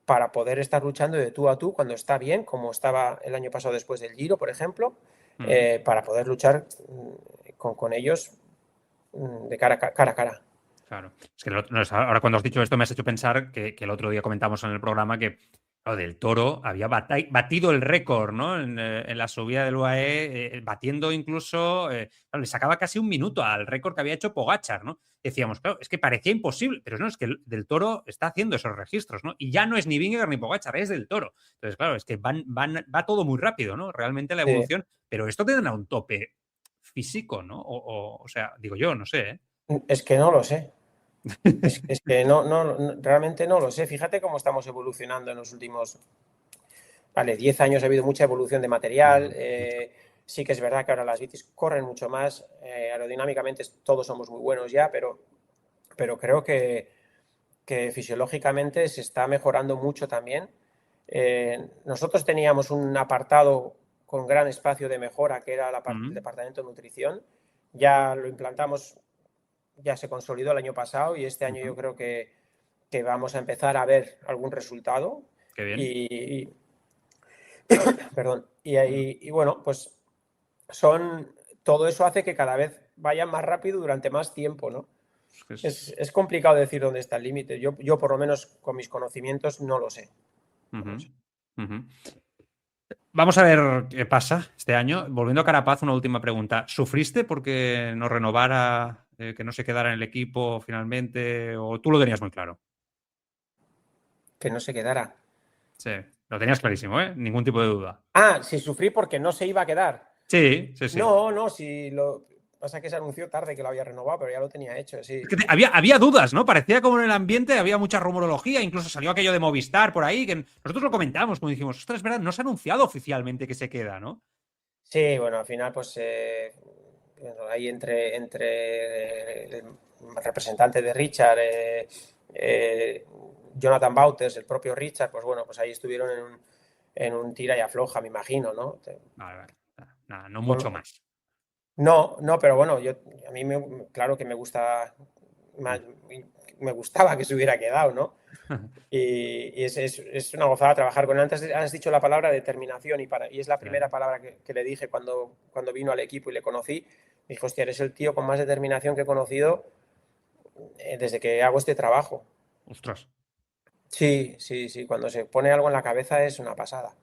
Speaker 3: para poder estar luchando de tú a tú cuando está bien, como estaba el año pasado después del Giro, por ejemplo, para poder luchar con ellos de cara a cara.
Speaker 2: Claro. Es que ahora cuando has dicho esto me has hecho pensar que el otro día comentamos en el programa que Del Toro había batido el récord, ¿no? En la subida del UAE, batiendo incluso, claro, le sacaba casi un minuto al récord que había hecho Pogačar, ¿no? Decíamos, claro, es que parecía imposible, pero no, es que Del Toro está haciendo esos registros, ¿no? Y ya no es ni Vingegaard ni Pogačar, es Del Toro. Entonces, claro, es que va todo muy rápido, ¿no? Realmente la evolución, sí. Pero esto tendrá un tope físico, ¿no? O sea, digo yo, no sé, ¿eh?
Speaker 3: Es que no lo sé. Es que no, realmente no lo sé. Fíjate cómo estamos evolucionando en los últimos 10 años. Ha habido mucha evolución de material. Sí que es verdad que ahora las bicis corren mucho más. Aerodinámicamente todos somos muy buenos ya, pero creo que fisiológicamente se está mejorando mucho también. Nosotros teníamos un apartado con gran espacio de mejora, que era el departamento de nutrición. Ya lo implantamos, ya se consolidó el año pasado y este año yo creo que vamos a empezar a ver algún resultado.
Speaker 2: Qué bien.
Speaker 3: Perdón. Y bueno, pues todo eso hace que cada vez vayan más rápido durante más tiempo, ¿no? Es complicado decir dónde está el límite. Yo, por lo menos, con mis conocimientos, no lo sé.
Speaker 2: Vamos a ver qué pasa este año. Volviendo a Carapaz, una última pregunta. ¿Sufriste porque no renovara, que no se quedara en el equipo finalmente? ¿O tú lo tenías muy claro?
Speaker 3: Que no se quedara.
Speaker 2: Sí, lo tenías clarísimo, ¿eh? Ningún tipo de duda.
Speaker 3: Sí, sufrí porque no se iba a quedar.
Speaker 2: Sí.
Speaker 3: No, sí, pasa que se anunció tarde que lo había renovado, pero ya lo tenía hecho, sí.
Speaker 2: Es que había dudas, ¿no? Parecía como en el ambiente había mucha rumorología, incluso salió aquello de Movistar por ahí, que nosotros lo comentamos, como dijimos, ostras, es verdad, no se ha anunciado oficialmente que se queda, ¿no?
Speaker 3: Sí, bueno, al final, pues ahí entre el representante de Richard, Jonathan Wouters, el propio Richard, pues bueno, pues ahí estuvieron en un tira y afloja, me imagino, ¿no?
Speaker 2: Vale. Nada, no mucho más.
Speaker 3: No, pero bueno, a mí claro que me gustaba que se hubiera quedado, ¿no? Y es una gozada trabajar con él. Antes has dicho la palabra determinación y es la primera palabra que le dije cuando vino al equipo y le conocí. Me dijo, hostia, eres el tío con más determinación que he conocido desde que hago este trabajo.
Speaker 2: Ostras.
Speaker 3: Sí. Cuando se pone algo en la cabeza es una pasada.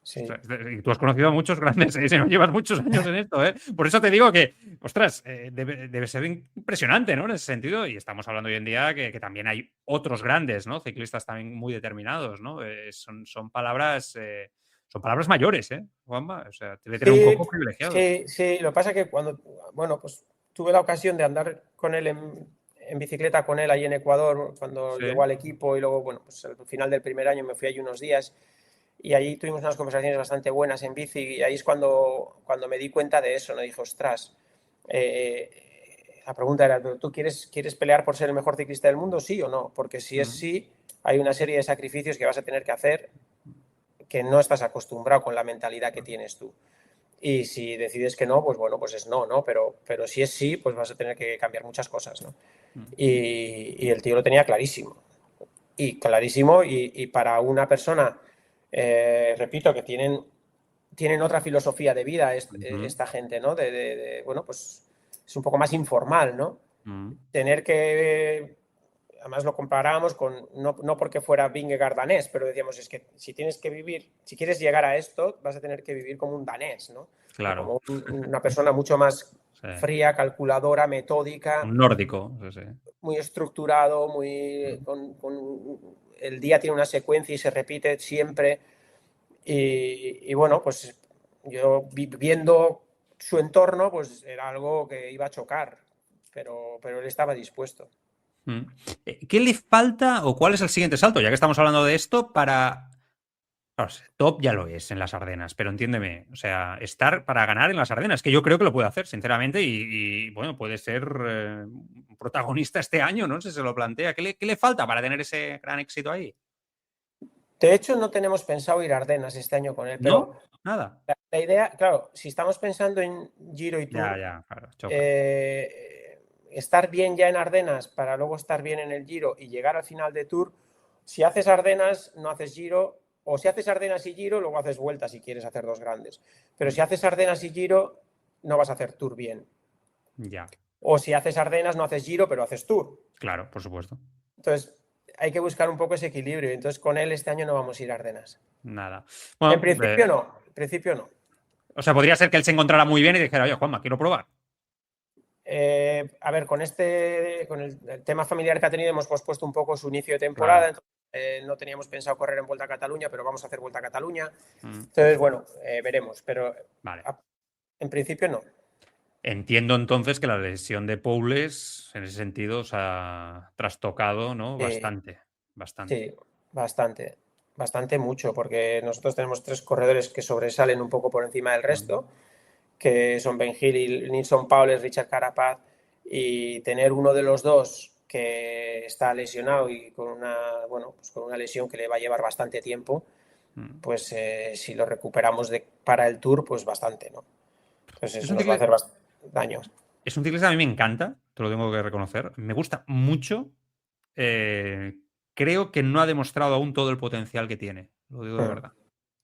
Speaker 2: Sí. Y tú has conocido a muchos grandes, ¿eh? Llevas muchos años en esto, ¿eh? Por eso te digo que, ostras, debe ser impresionante, ¿no? En ese sentido, y estamos hablando hoy en día que también hay otros grandes, ¿no? Ciclistas también muy determinados, ¿no? Son palabras mayores, ¿eh, Juanma? O sea, debe tener un poco privilegiado.
Speaker 3: Sí. Lo que pasa es que pues tuve la ocasión de andar con él en bicicleta con él ahí en Ecuador cuando llegó al equipo y luego, bueno, pues al final del primer año me fui allí unos días. Y ahí tuvimos unas conversaciones bastante buenas en bici y ahí es cuando me di cuenta de eso, ¿no? Dije, ostras, la pregunta era, ¿tú quieres pelear por ser el mejor ciclista del mundo, sí o no? Porque si es sí, hay una serie de sacrificios que vas a tener que hacer que no estás acostumbrado con la mentalidad que tienes tú. Y si decides que no, pues bueno, pues es no, ¿no? Pero si es sí, pues vas a tener que cambiar muchas cosas, ¿no? Y el tío lo tenía clarísimo. Y para una persona... repito, que tienen otra filosofía de vida esta gente, ¿no? Bueno, pues es un poco más informal, ¿no? Tener que... Además lo comparábamos con... No porque fuera Vingegaard danés, pero decíamos, es que si quieres llegar a esto, vas a tener que vivir como un danés, ¿no?
Speaker 2: Claro.
Speaker 3: Como una persona mucho más fría, calculadora, metódica.
Speaker 2: Un nórdico, sí.
Speaker 3: Muy estructurado, el día tiene una secuencia y se repite siempre. Y bueno, pues yo viendo su entorno, pues era algo que iba a chocar, pero él estaba dispuesto.
Speaker 2: ¿Qué le falta o cuál es el siguiente salto, ya que estamos hablando de esto, para Claro, top ya lo es en las Ardenas, pero entiéndeme, o sea, estar para ganar en las Ardenas, que yo creo que lo puede hacer, sinceramente, bueno, puede ser un protagonista este año, ¿no? Si se lo plantea. ¿Qué le falta para tener ese gran éxito ahí?
Speaker 3: De hecho, no tenemos pensado ir a Ardenas este año con él, pero
Speaker 2: ¿No? Nada.
Speaker 3: la idea, claro, si estamos pensando en Giro y Tour,
Speaker 2: Ya, claro, choca.
Speaker 3: estar bien ya en Ardenas para luego estar bien en el Giro y llegar al final de Tour, si haces Ardenas, no haces Giro, o si haces Ardenas y Giro, luego haces Vuelta si quieres hacer dos grandes. Pero si haces Ardenas y Giro, no vas a hacer Tour bien.
Speaker 2: Ya,
Speaker 3: O si haces Ardenas, no haces Giro, pero haces Tour.
Speaker 2: claro, por supuesto.
Speaker 3: Entonces, hay que buscar un poco ese equilibrio. Entonces, con él este año no vamos a ir a Ardenas.
Speaker 2: Nada.
Speaker 3: En
Speaker 2: Bueno,
Speaker 3: principio no, en principio no.
Speaker 2: o sea, podría ser que él se encontrara muy bien y dijera, oye, Juanma, quiero probar.
Speaker 3: A ver, con el tema familiar que ha tenido, hemos pospuesto un poco su inicio de temporada.
Speaker 2: Claro.
Speaker 3: Entonces, no teníamos pensado correr en Vuelta a Cataluña, pero vamos a hacer Vuelta a Cataluña.
Speaker 2: Mm,
Speaker 3: Entonces, bueno, veremos, pero
Speaker 2: vale.
Speaker 3: en principio no.
Speaker 2: Entiendo entonces que la lesión de Poules, en ese sentido, os ha trastocado, ¿no? Bastante.
Speaker 3: Sí, bastante mucho, porque nosotros tenemos 3 corredores que sobresalen un poco por encima del resto, que son Ben Hill, Nilsson Paules, Richard Carapaz, y tener uno de los dos que está lesionado y con una lesión que le va a llevar bastante tiempo, pues si lo recuperamos para el Tour, pues bastante, ¿no? Pues eso nos va a hacer bastante daño.
Speaker 2: Es un ciclista que a mí me encanta, te lo tengo que reconocer. Me gusta mucho. Creo que no ha demostrado aún todo el potencial que tiene. Lo digo de verdad.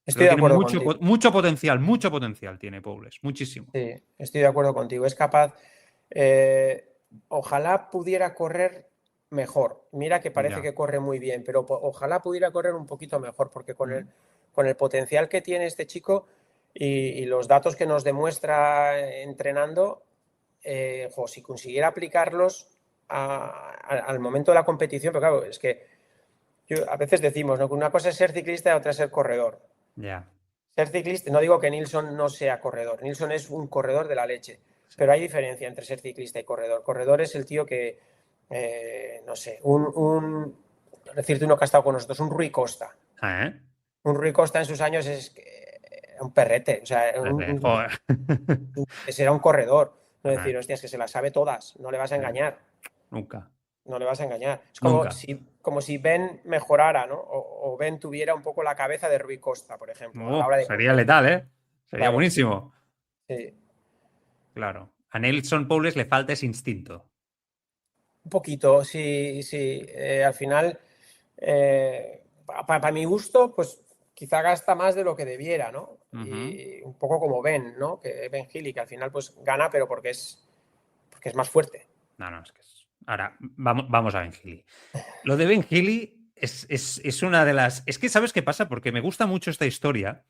Speaker 3: Estoy de acuerdo contigo.
Speaker 2: Mucho potencial tiene Poules, muchísimo.
Speaker 3: Sí, estoy de acuerdo contigo. Es capaz, ojalá pudiera correr mejor. Mira que parece que corre muy bien, pero ojalá pudiera correr un poquito mejor, porque con el potencial que tiene este chico y los datos que nos demuestra entrenando, si consiguiera aplicarlos al momento de la competición, pero claro, es que a veces decimos, ¿no?, que una cosa es ser ciclista y otra es ser corredor.
Speaker 2: Ya.
Speaker 3: Ser ciclista, no digo que Nilsson no sea corredor, Nilsson es un corredor de la leche, pero hay diferencia entre ser ciclista y corredor. Corredor es el tío que, no sé, decirte uno que ha estado con nosotros, un Rui Costa. Un Rui Costa en sus años es un perrete, o sea, ese era un corredor. No decir, hostia, es que se las sabe todas, no le vas a engañar.
Speaker 2: Nunca.
Speaker 3: No le vas a engañar. Es
Speaker 2: Nunca.
Speaker 3: como si Ben mejorara, ¿no? O Ben tuviera un poco la cabeza de Rui Costa, por ejemplo. A la hora de
Speaker 2: sería letal, ¿eh? Sería
Speaker 3: Claro.
Speaker 2: buenísimo.
Speaker 3: Sí.
Speaker 2: Claro. A Nilsson Poules le falta ese instinto.
Speaker 3: Un poquito, sí. Al final, para mi gusto, pues quizá gasta más de lo que debiera, ¿no? Y un poco como Ben, ¿no? Que Ben Healy, que al final pues gana, pero porque es más fuerte.
Speaker 2: No, es que ahora, vamos a Ben Healy. Lo de Ben Healy es una de las... Es que, ¿sabes qué pasa? Porque me gusta mucho esta historia.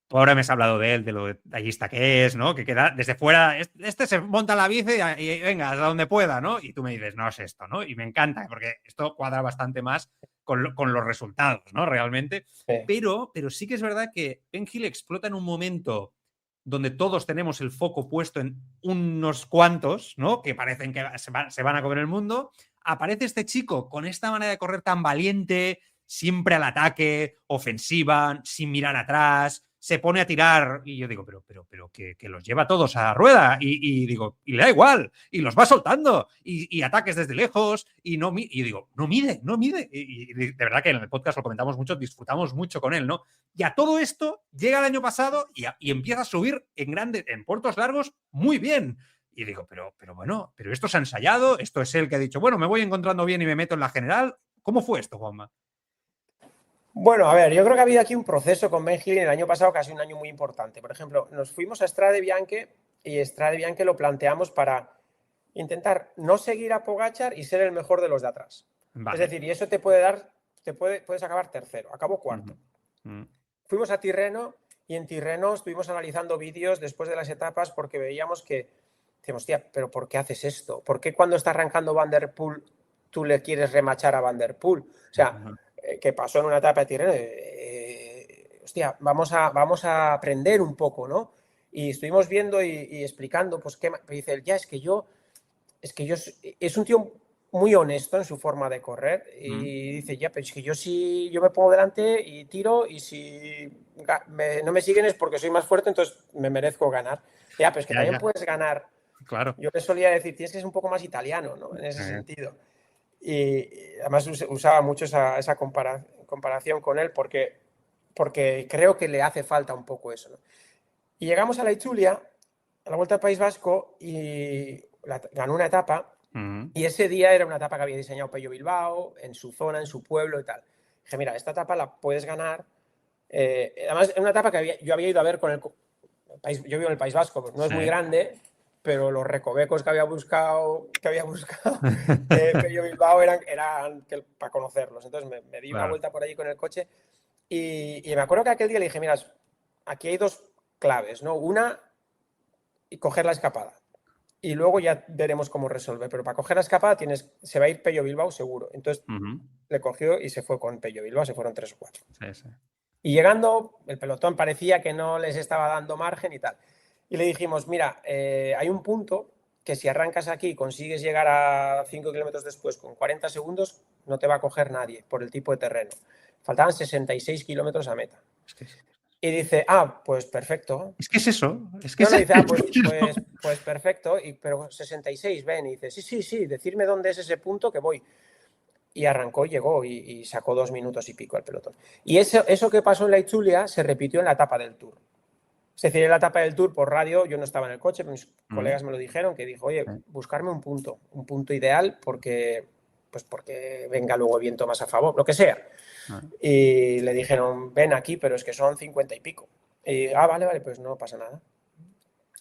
Speaker 2: Tú ahora me has hablado de él, de lo detallista que es, ¿no? Que queda desde fuera, este se monta la bici y venga, hasta donde pueda, ¿no? Y tú me dices, no es esto, ¿no? Y me encanta, porque esto cuadra bastante más con los resultados, ¿no? Realmente.
Speaker 3: Sí.
Speaker 2: Pero sí que es verdad que Ben Hill explota en un momento donde todos tenemos el foco puesto en unos cuantos, ¿no? Que parecen que se van a comer el mundo. Aparece este chico con esta manera de correr tan valiente, siempre al ataque, ofensiva, sin mirar atrás, se pone a tirar y yo digo, pero que los lleva todos a rueda y digo, y le da igual, y los va soltando y ataques desde lejos y digo, no mide y de verdad que en el podcast lo comentamos mucho, disfrutamos mucho con él, ¿no? Y a todo esto llega el año pasado y empieza a subir en puertos largos muy bien. Y digo, pero bueno, pero esto se ha ensayado, esto es él que ha dicho, bueno, me voy encontrando bien y me meto en la general. ¿Cómo fue esto, Juanma?
Speaker 3: Bueno, a ver, yo creo que ha habido aquí un proceso con Ben Hill el año pasado, que ha sido un año muy importante. Por ejemplo, nos fuimos a Strade Bianche y Strade Bianche lo planteamos para intentar no seguir a Pogačar y ser el mejor de los de atrás. Vale. Es decir, y eso te puede dar, puedes acabar tercero, acabó cuarto. Fuimos a Tirreno y en Tirreno estuvimos analizando vídeos después de las etapas porque veíamos que, decíamos, hostia, pero ¿por qué haces esto? ¿Por qué cuando está arrancando Van der Poel tú le quieres remachar a Van der Poel? O sea, que pasó en una etapa de Tirreno, hostia, vamos a aprender un poco, ¿no? Y estuvimos viendo y explicando, pues, qué dice él, ya, es que yo, es un tío muy honesto en su forma de correr y dice, ya, pero es que yo me pongo delante y tiro y si no me siguen es porque soy más fuerte, entonces me merezco ganar. Ya, pero es que también puedes ganar.
Speaker 2: Claro.
Speaker 3: Yo le solía decir, tienes que ser un poco más italiano, ¿no? En ese sentido. Y además usaba mucho esa comparación con él porque creo que le hace falta un poco eso, ¿no? Y llegamos a la Itzulia, a la Vuelta al País Vasco, y ganó una etapa. Y ese día era una etapa que había diseñado Pello Bilbao, en su zona, en su pueblo y tal. Dije, mira, esta etapa la puedes ganar. Además, es una etapa que yo había ido a ver con el país. Yo vivo en el País Vasco, pues no es muy grande, pero los recovecos que había buscado Pello Bilbao eran para conocerlos. Entonces me di una vuelta por allí con el coche y me acuerdo que aquel día le dije, mira, aquí hay dos claves, ¿no? Una, coger la escapada. Y luego ya veremos cómo resolver. Pero para coger la escapada se va a ir Pello Bilbao seguro. Entonces le cogió y se fue con Pello Bilbao, se fueron 3 o 4. Sí. Y llegando, el pelotón parecía que no les estaba dando margen y tal. Y le dijimos, mira, hay un punto que si arrancas aquí y consigues llegar a 5 kilómetros después con 40 segundos, no te va a coger nadie por el tipo de terreno. Faltaban 66 kilómetros a meta. Y dice, pues perfecto.
Speaker 2: Es que es eso.
Speaker 3: Dice, pues perfecto, pero 66, ven. Y dice, sí, decirme dónde es ese punto que voy. Y arrancó, llegó y sacó 2 minutos y pico al pelotón. Y eso que pasó en la Itzulia se repitió en la etapa del Tour. Es decir, en la etapa del Tour por radio, yo no estaba en el coche, pero mis colegas me lo dijeron, que dijo, oye, buscarme un punto ideal porque venga luego el viento más a favor, lo que sea. Y le dijeron, ven aquí, pero es que son 50 y pico. Y, vale, pues no pasa nada.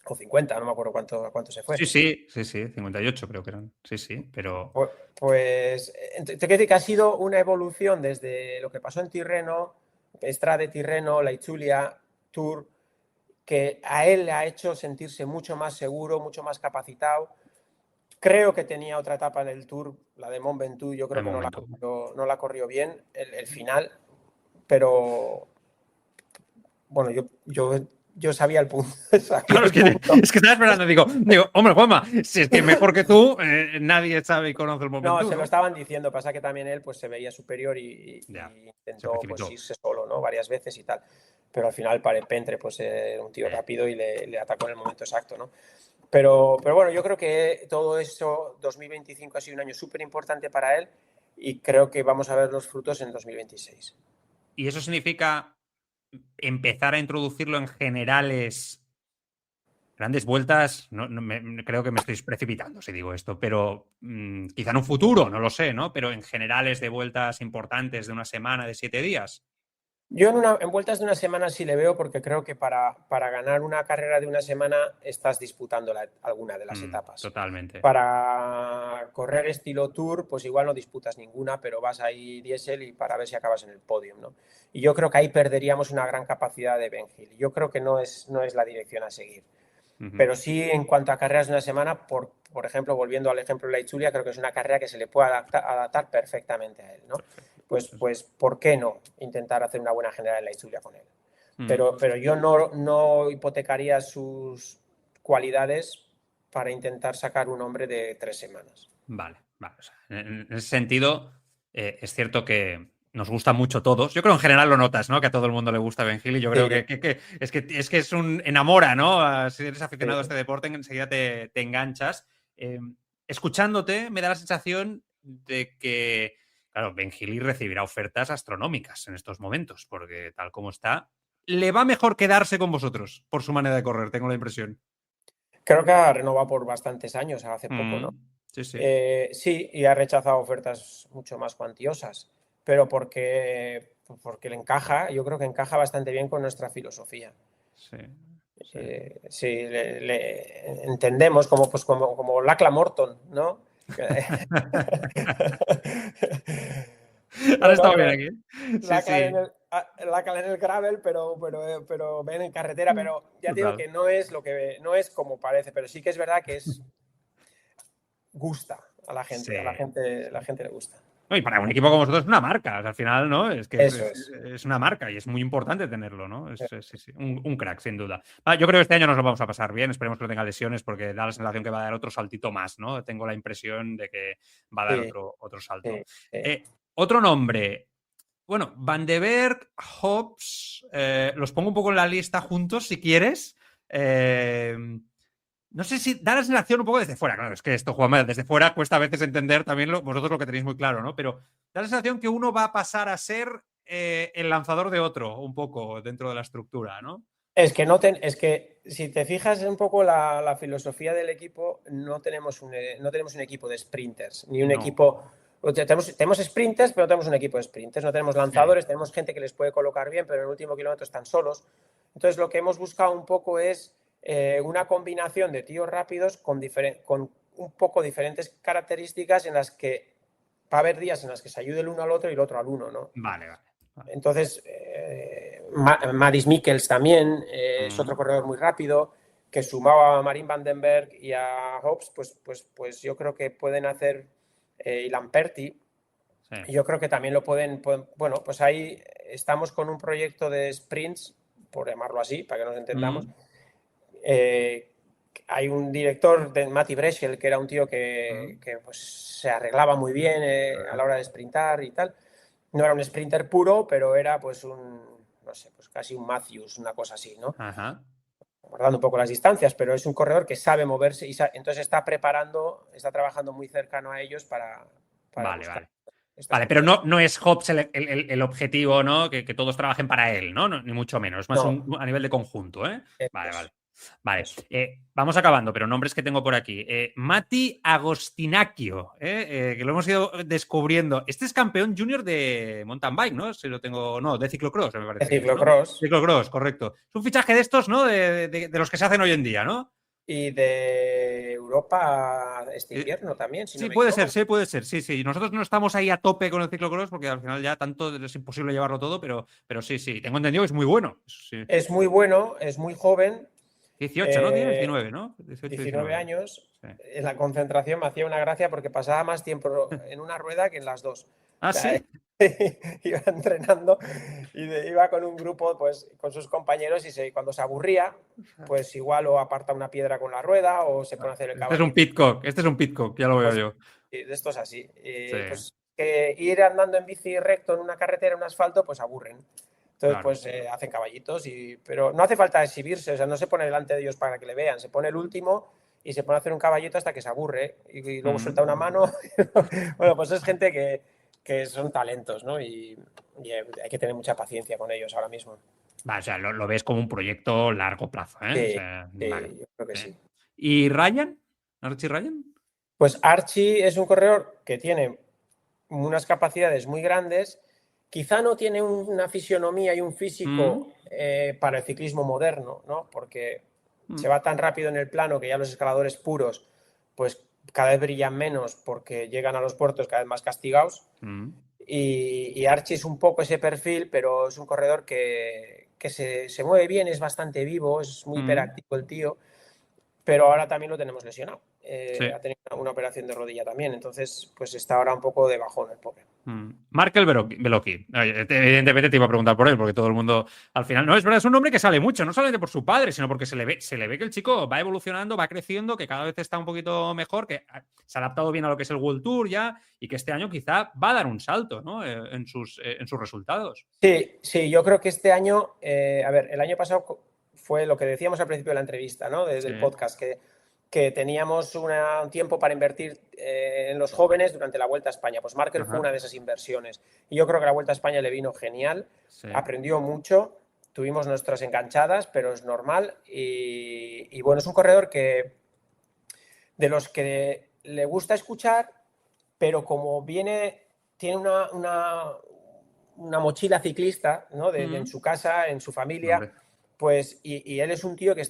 Speaker 3: O 50, no me acuerdo cuánto se fue.
Speaker 2: Sí, 58 creo que eran. Sí, pero...
Speaker 3: Pues te quiero decir que ha sido una evolución desde lo que pasó en Tirreno, Estrade Tirreno, la Itzulia, Tour, que a él le ha hecho sentirse mucho más seguro, mucho más capacitado. Creo que tenía otra etapa en el Tour, la de Mont Ventoux, yo creo que no la corrió bien el final, pero bueno, yo sabía el punto.
Speaker 2: Claro, es que estaba esperando, digo, hombre, Juanma, si es que mejor que tú, nadie sabe y conoce el momento.
Speaker 3: No, se lo estaban diciendo, pasa que también él pues se veía superior y intentó pues, irse solo, ¿no? Varias veces y tal. Pero al final Pentre pues era un tío rápido y le atacó en el momento exacto, ¿no? Pero bueno, yo creo que todo eso, 2025 ha sido un año súper importante para él y creo que vamos a ver los frutos en 2026.
Speaker 2: ¿Y eso significa empezar a introducirlo en generales, grandes vueltas? Creo que me estoy precipitando si digo esto, pero quizá en un futuro, no lo sé, ¿no? Pero en generales de vueltas importantes de una semana, de 7 días.
Speaker 3: Yo en vueltas de una semana sí le veo porque creo que para ganar una carrera de una semana estás disputando alguna de las etapas.
Speaker 2: Totalmente.
Speaker 3: Para correr estilo Tour, pues igual no disputas ninguna, pero vas ahí diésel y para ver si acabas en el podio, ¿no? Y yo creo que ahí perderíamos una gran capacidad de Ben Hill. Yo creo que no es la dirección a seguir. Pero sí, en cuanto a carreras de una semana, por ejemplo, volviendo al ejemplo de la Itzulia, creo que es una carrera que se le puede adaptar perfectamente a él, ¿no? Pues ¿por qué no intentar hacer una buena general en la Itzulia con él? Pero yo no hipotecaría sus cualidades para intentar sacar un hombre de 3 semanas.
Speaker 2: Vale. O sea, en ese sentido, es cierto que nos gusta mucho todos. Yo creo en general lo notas, ¿no? Que a todo el mundo le gusta Ben Hill y yo creo que es un enamora, ¿no? Si eres aficionado a este deporte, enseguida te enganchas. Escuchándote, me da la sensación de que, claro, Ben Hill recibirá ofertas astronómicas en estos momentos, porque tal como está, le va mejor quedarse con vosotros por su manera de correr, tengo la impresión.
Speaker 3: Creo que ha renovado por bastantes años, hace poco, ¿no?
Speaker 2: Sí.
Speaker 3: Sí, y ha rechazado ofertas mucho más cuantiosas, pero porque le encaja, yo creo que encaja bastante bien con nuestra filosofía. Sí, le entendemos como Lachlan Morton, ¿no?
Speaker 2: Ahora estaba bien aquí.
Speaker 3: Lachlan en el gravel, pero ven en carretera, pero ya digo que no es como parece, pero sí que es verdad que gusta a la gente, la gente le gusta.
Speaker 2: No, y para un equipo como vosotros es una marca, o sea, al final, ¿no? Es que
Speaker 3: Eso es.
Speaker 2: es una marca y es muy importante tenerlo, ¿no? Sí, sí, un crack, sin duda. Yo creo que este año nos lo vamos a pasar bien, esperemos que no tenga lesiones porque da la sensación que va a dar otro saltito más, ¿no? Tengo la impresión de que va a dar
Speaker 3: Sí,
Speaker 2: otro salto.
Speaker 3: sí, sí.
Speaker 2: Otro nombre, bueno, Van de Beek, Hobbs, los pongo un poco en la lista juntos si quieres. No sé si da la sensación un poco desde fuera, claro, es que esto, Juanma, desde fuera cuesta a veces entender también vosotros lo que tenéis muy claro, ¿no? Pero da la sensación que uno va a pasar a ser el lanzador de otro, un poco, dentro de la estructura, ¿no?
Speaker 3: Es que, es que si te fijas un poco la filosofía del equipo, no tenemos un equipo de sprinters, ni un
Speaker 2: No.
Speaker 3: equipo. O sea, tenemos sprinters, pero no tenemos un equipo de sprinters. No tenemos
Speaker 2: Sí.
Speaker 3: lanzadores, tenemos gente que les puede colocar bien, pero en el último kilómetro están solos. Entonces, lo que hemos buscado un poco es una combinación de tíos rápidos con un poco diferentes características en las que va a haber días en las que se ayude el uno al otro y el otro al uno, ¿no?
Speaker 2: Vale, vale.
Speaker 3: Entonces, Maddie Mikkels también es otro corredor muy rápido, que sumaba a Marin van den Berg y a Hobbs, pues yo creo que pueden hacer y Lamperti.
Speaker 2: Sí.
Speaker 3: Yo creo que también lo pueden. Bueno, pues ahí estamos con un proyecto de sprints, por llamarlo así, para que nos entendamos. Hay un director, de Matti Breschel, que era un tío que pues, se arreglaba muy bien a la hora de sprintar y tal. No era un sprinter puro, pero era pues no sé, pues casi un Matthews, una cosa así, ¿no?
Speaker 2: Ajá.
Speaker 3: Guardando un poco las distancias, pero es un corredor que sabe moverse y entonces está trabajando muy cercano a ellos para
Speaker 2: Vale,
Speaker 3: buscar
Speaker 2: vale.
Speaker 3: esta
Speaker 2: Vale, pero
Speaker 3: estrategia.
Speaker 2: no es Hobbs el objetivo, ¿no? Que todos trabajen para él, ¿no? Ni mucho menos. Es más
Speaker 3: No,
Speaker 2: a nivel de conjunto, ¿eh? Vale,
Speaker 3: eso,
Speaker 2: vale. Vale,
Speaker 3: eso.
Speaker 2: vamos acabando, pero nombres que tengo por aquí. Matti Agostinacchio, que lo hemos ido descubriendo. Este es campeón junior de mountain bike, ¿no? Si lo tengo. No, de ciclocross, me
Speaker 3: De
Speaker 2: parece que es, ¿no?
Speaker 3: ciclocross
Speaker 2: Ciclocross, correcto. Es un fichaje de estos, ¿no? De los que se hacen hoy en día, ¿no?
Speaker 3: y de Europa este
Speaker 2: Eh,
Speaker 3: invierno también, si no
Speaker 2: Sí,
Speaker 3: me
Speaker 2: puede ser,
Speaker 3: equivoco.
Speaker 2: sí, puede ser, sí, sí. Nosotros no estamos ahí a tope con el ciclocross porque al final ya tanto es imposible llevarlo todo, pero sí, sí, tengo entendido que es muy bueno. Sí.
Speaker 3: Es muy bueno, es muy joven.
Speaker 2: 18, ¿no? Tiene
Speaker 3: eh,
Speaker 2: 19, ¿no? 18,
Speaker 3: 19
Speaker 2: 19.
Speaker 3: años,
Speaker 2: Sí.
Speaker 3: en la concentración me hacía una gracia porque pasaba más tiempo en una rueda que en las dos. O
Speaker 2: Ah,
Speaker 3: sea,
Speaker 2: sí.
Speaker 3: iba entrenando y iba con un grupo, pues con sus compañeros y cuando se aburría, pues igual o aparta una piedra con la rueda o se pone a hacer el
Speaker 2: Este es un
Speaker 3: caballito.
Speaker 2: pitcock, este es un pitcock, ya lo veo
Speaker 3: Pues
Speaker 2: yo.
Speaker 3: de estos así.
Speaker 2: Sí,
Speaker 3: Pues ir andando en bici recto en una carretera, en un asfalto, pues aburren. Entonces,
Speaker 2: claro.
Speaker 3: pues hacen caballitos, pero no hace falta exhibirse, o sea, no se pone delante de ellos para que le vean, se pone el último y se pone a hacer un caballito hasta que se aburre y luego suelta una mano. Bueno, pues es gente que son talentos, ¿no? Y hay que tener mucha paciencia con ellos ahora mismo.
Speaker 2: Vale, o sea, lo ves como un proyecto largo plazo, ¿eh? O
Speaker 3: Sí,
Speaker 2: sea, vale.
Speaker 3: sí, yo creo que
Speaker 2: Sí.
Speaker 3: sí.
Speaker 2: ¿Y Ryan? ¿Archie Ryan?
Speaker 3: Pues Archie es un corredor que tiene unas capacidades muy grandes, quizá no tiene una fisionomía y un
Speaker 2: Mm,
Speaker 3: físico para el ciclismo moderno, ¿no? Porque se
Speaker 2: mm,
Speaker 3: va tan rápido en el plano que ya los escaladores puros, pues cada vez brillan menos porque llegan a los puertos cada vez más castigados.
Speaker 2: mm.
Speaker 3: Y Archie es un poco ese perfil, pero es un corredor que se mueve bien, es bastante vivo, es muy
Speaker 2: Mm,
Speaker 3: hiperactivo el tío, pero ahora también lo tenemos lesionado.
Speaker 2: sí.
Speaker 3: Ha tenido una operación de rodilla también, entonces pues está ahora un poco de bajón el pobre.
Speaker 2: Markel Beloki. Evidentemente te iba a preguntar por él, porque todo el mundo al final. No, es verdad, es un nombre que sale mucho, no solamente por su padre, sino porque se le ve que el chico va evolucionando, va creciendo, que cada vez está un poquito mejor, que se ha adaptado bien a lo que es el World Tour ya, y que este año quizá va a dar un salto, ¿no? En sus resultados.
Speaker 3: Sí, sí, yo creo que este año, a ver, el año pasado fue lo que decíamos al principio de la entrevista, ¿no? Desde
Speaker 2: Sí.
Speaker 3: el podcast, que teníamos un tiempo para invertir en los jóvenes durante la Vuelta a España. Pues Markel fue
Speaker 2: Ajá.
Speaker 3: una de esas inversiones. Y yo creo que la Vuelta a España le vino genial,
Speaker 2: Sí.
Speaker 3: aprendió mucho, tuvimos nuestras enganchadas, pero es normal. Y bueno, es un corredor de los que le gusta escuchar, pero como tiene una mochila ciclista, ¿no? En su casa, en su familia,
Speaker 2: Hombre.
Speaker 3: pues, y él es un tío que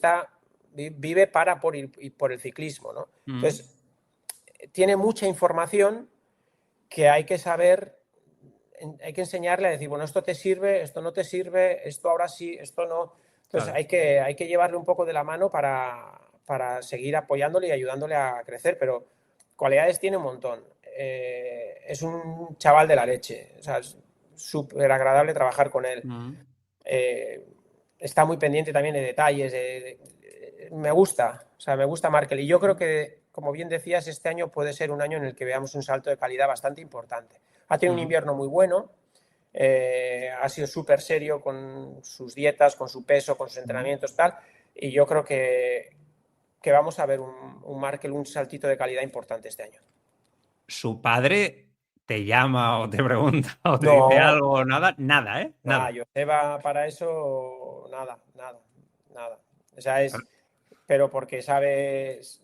Speaker 3: vive por el ciclismo, ¿no?
Speaker 2: Mm.
Speaker 3: Entonces, tiene mucha información que hay que saber, hay que enseñarle a decir, bueno, esto te sirve, esto no te sirve, esto ahora sí, esto no. Entonces,
Speaker 2: Claro.
Speaker 3: hay que llevarle un poco de la mano para seguir apoyándole y ayudándole a crecer, pero cualidades tiene un montón. es un chaval de la leche. O sea, es súper agradable trabajar con él. Eh, Está muy pendiente también de detalles. Me gusta, o sea, me gusta Markel. Y yo creo que, como bien decías, este año puede ser un año en el que veamos un salto de calidad bastante importante. Ha tenido un invierno muy bueno. Ha sido súper serio con sus dietas, con su peso, con sus entrenamientos, tal. Y yo creo que vamos a ver un Markel, un saltito de calidad importante este año.
Speaker 2: ¿Su padre te llama o te pregunta o te dice
Speaker 3: No,
Speaker 2: algo o nada? Nada, ¿eh?
Speaker 3: nada,
Speaker 2: Nada.
Speaker 3: Joseba para eso, nada. O sea, pero porque sabe, es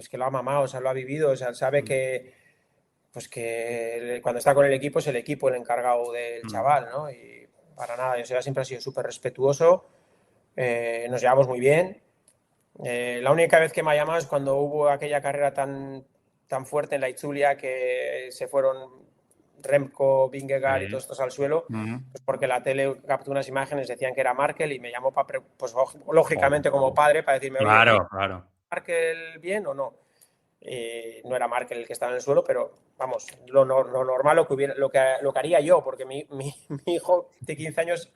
Speaker 3: que lo ha mamado, o sea, lo ha vivido, o sea, sabe que, pues que cuando está con el equipo es el equipo el encargado del chaval, ¿no? Y para nada, Joseba siempre ha sido súper respetuoso, nos llevamos muy bien. La única vez que me ha llamado es cuando hubo aquella carrera tan fuerte en la Itzulia que se fueron Remco, Vingegaard y todos estos al suelo, pues porque la tele captó unas imágenes, decían que era Markel y me llamó para, pues lógicamente como padre, para decirme, oye,
Speaker 2: Claro.
Speaker 3: ¿Markel bien o no? No era Markel el que estaba en el suelo, pero vamos, lo normal, lo que haría yo, porque mi hijo de 15 años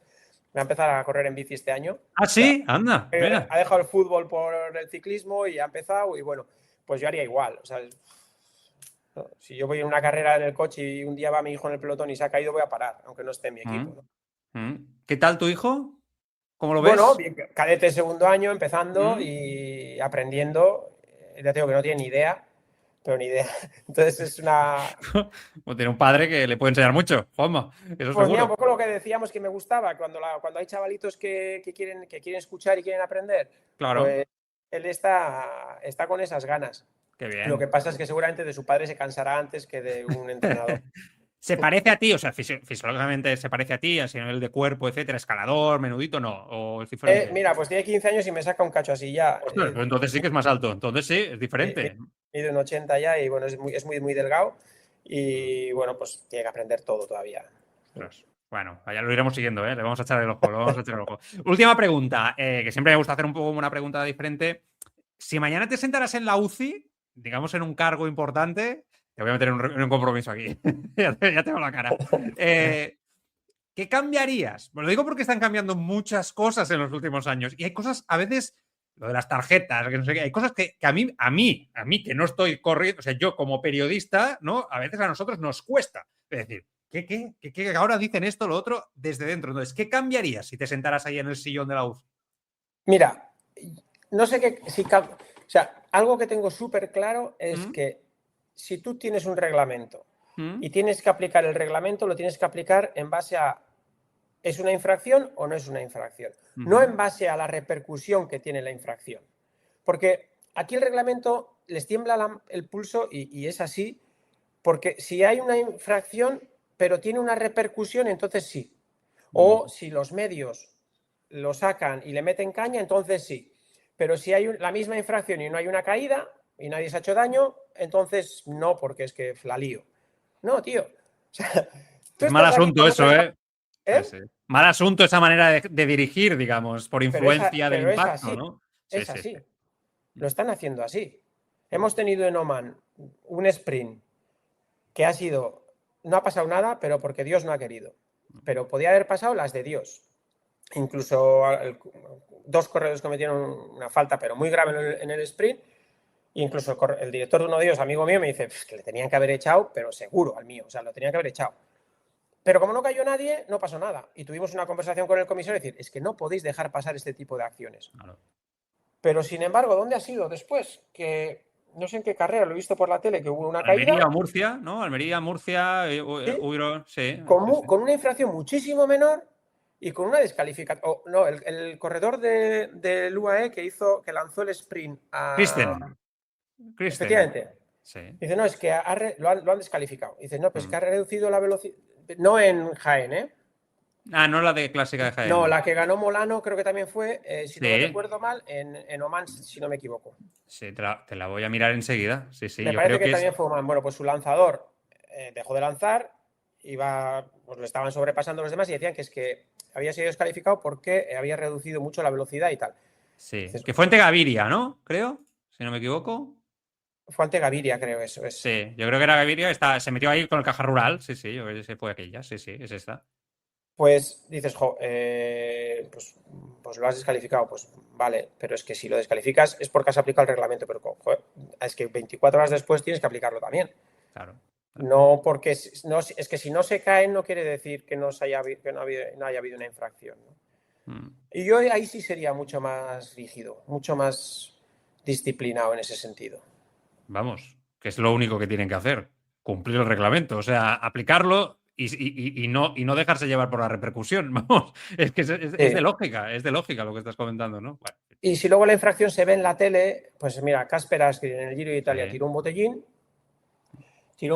Speaker 3: va a empezar a correr en bici este año.
Speaker 2: Ah, sí, anda, mira.
Speaker 3: Ha dejado el fútbol por el ciclismo y ha empezado y bueno, pues yo haría igual. O sea, si yo voy en una carrera en el coche y un día va mi hijo en el pelotón y se ha caído, voy a parar, aunque no esté en mi equipo, ¿no?
Speaker 2: ¿Qué tal tu hijo? ¿Cómo lo
Speaker 3: Bueno,
Speaker 2: ves?
Speaker 3: cadete segundo año, empezando y aprendiendo. Ya tengo que no tiene ni idea, pero ni idea. Entonces es una...
Speaker 2: Pues tiene un padre que le puede enseñar mucho, Juanma, eso
Speaker 3: Pues mira, un
Speaker 2: seguro.
Speaker 3: poco lo que decíamos que me gustaba, cuando hay chavalitos que quieren escuchar y quieren aprender,
Speaker 2: Claro,
Speaker 3: pues él está con esas ganas.
Speaker 2: qué
Speaker 3: Lo que
Speaker 2: bien.
Speaker 3: pasa es que seguramente de su padre se cansará antes que de un entrenador.
Speaker 2: ¿Se parece a ti? O sea, fisiológicamente se parece a ti, a nivel de cuerpo, etcétera, escalador, menudito, no, o es diferente.
Speaker 3: Mira, pues tiene 15 años y me saca un cacho así ya.
Speaker 2: Ostras, pues entonces sí que es más alto, entonces sí, es diferente.
Speaker 3: Mide un 80 ya y bueno, es muy delgado y bueno, pues tiene que aprender todo todavía.
Speaker 2: Ostras. Bueno, ya lo iremos siguiendo, ¿eh? Le vamos a echar el ojo, lo vamos a echar el ojo. Última pregunta, que siempre me gusta hacer un poco una pregunta diferente. Si mañana te sentaras en la UCI, digamos en un cargo importante, te voy a meter en un compromiso aquí. Ya tengo la cara. ¿Qué cambiarías? Pues lo digo porque están cambiando muchas cosas en los últimos años. Y hay cosas, a veces, lo de las tarjetas, que no sé qué, hay cosas que a mí, que no estoy corriendo, o sea, yo como periodista, ¿no? A veces a nosotros nos cuesta. Es decir, ¿qué ahora dicen esto, lo otro, desde dentro? Entonces, ¿qué cambiarías si te sentaras ahí en el sillón de la UCI?
Speaker 3: Mira, no sé qué. O sea, algo que tengo súper claro es que si tú tienes un reglamento y tienes que aplicar el reglamento, lo tienes que aplicar en base a ¿es una infracción o no es una infracción? No en base a la repercusión que tiene la infracción. Porque aquí el reglamento les tiembla el pulso y es así, porque si hay una infracción, pero tiene una repercusión, entonces sí. O si los medios lo sacan y le meten caña, entonces sí. Pero si hay la misma infracción y no hay una caída y nadie se ha hecho daño, entonces no, porque es que la lío. No, tío. O sea, tú
Speaker 2: Es mal
Speaker 3: estás aquí
Speaker 2: asunto
Speaker 3: como
Speaker 2: eso, ¿eh?
Speaker 3: ¿eh?
Speaker 2: Sí. Mal asunto esa manera de dirigir, digamos, por influencia del
Speaker 3: Pero es
Speaker 2: impacto,
Speaker 3: así.
Speaker 2: ¿no? Sí.
Speaker 3: Es así. Lo están haciendo así. Hemos tenido en Oman un sprint que no ha pasado nada, pero porque Dios no ha querido. Pero podía haber pasado las de Dios. Incluso dos corredores cometieron una falta, pero muy grave en el sprint. Incluso el director de uno de ellos, amigo mío, me dice que le tenían que haber echado, pero seguro al mío, o sea, lo tenían que haber echado. Pero como no cayó nadie, no pasó nada. Y tuvimos una conversación con el comisario y decir, es que no podéis dejar pasar este tipo de acciones.
Speaker 2: Claro.
Speaker 3: Pero sin embargo, ¿dónde ha sido después? Que no sé en qué carrera, lo he visto por la tele, que hubo una caída.
Speaker 2: Almería, Murcia, ¿no? Almería, Murcia, hubieron, sí.
Speaker 3: Con una infracción muchísimo menor y con una descalificación. No, el corredor del UAE que lanzó el sprint a.
Speaker 2: Kristen.
Speaker 3: Efectivamente.
Speaker 2: Sí.
Speaker 3: Dice, no, es que lo han descalificado. Dice, no, pues es que ha reducido la velocidad. No en Jaén, ¿eh?
Speaker 2: Ah, no la de clásica de Jaén.
Speaker 3: No, la que ganó Molano creo que también fue, si no
Speaker 2: Sí.
Speaker 3: recuerdo mal, en Oman, si no me equivoco.
Speaker 2: Sí, te la voy a mirar enseguida. Sí,
Speaker 3: Me
Speaker 2: yo
Speaker 3: parece
Speaker 2: creo
Speaker 3: que también fue Oman. Bueno, pues su lanzador dejó de lanzar, pues lo estaban sobrepasando los demás y decían que es que había sido descalificado porque había reducido mucho la velocidad y tal.
Speaker 2: Sí,
Speaker 3: Dices,
Speaker 2: que fue en Gaviria, ¿no? Creo, si no me equivoco.
Speaker 3: Fue ante Gaviria, creo, eso es.
Speaker 2: Sí, yo creo que era Gaviria, se metió ahí con el Caja Rural. Sí, yo creo que se fue aquella. Sí, es esta.
Speaker 3: Pues dices, pues lo has descalificado, pues vale, pero es que si lo descalificas es porque has aplicado el reglamento, pero joder, es que 24 horas después tienes que aplicarlo también.
Speaker 2: Claro.
Speaker 3: No, porque no, es que si no se caen no quiere decir que no haya habido una infracción, ¿no? Y yo ahí sí sería mucho más rígido, mucho más disciplinado en ese sentido.
Speaker 2: Vamos, que es lo único que tienen que hacer, cumplir el reglamento, o sea, aplicarlo y no dejarse llevar por la repercusión. Vamos, es que es de lógica lo que estás comentando, ¿no? Bueno.
Speaker 3: Y si luego la infracción se ve en la tele, pues mira, Kasper Asgreen en el Giro de Italia tiró un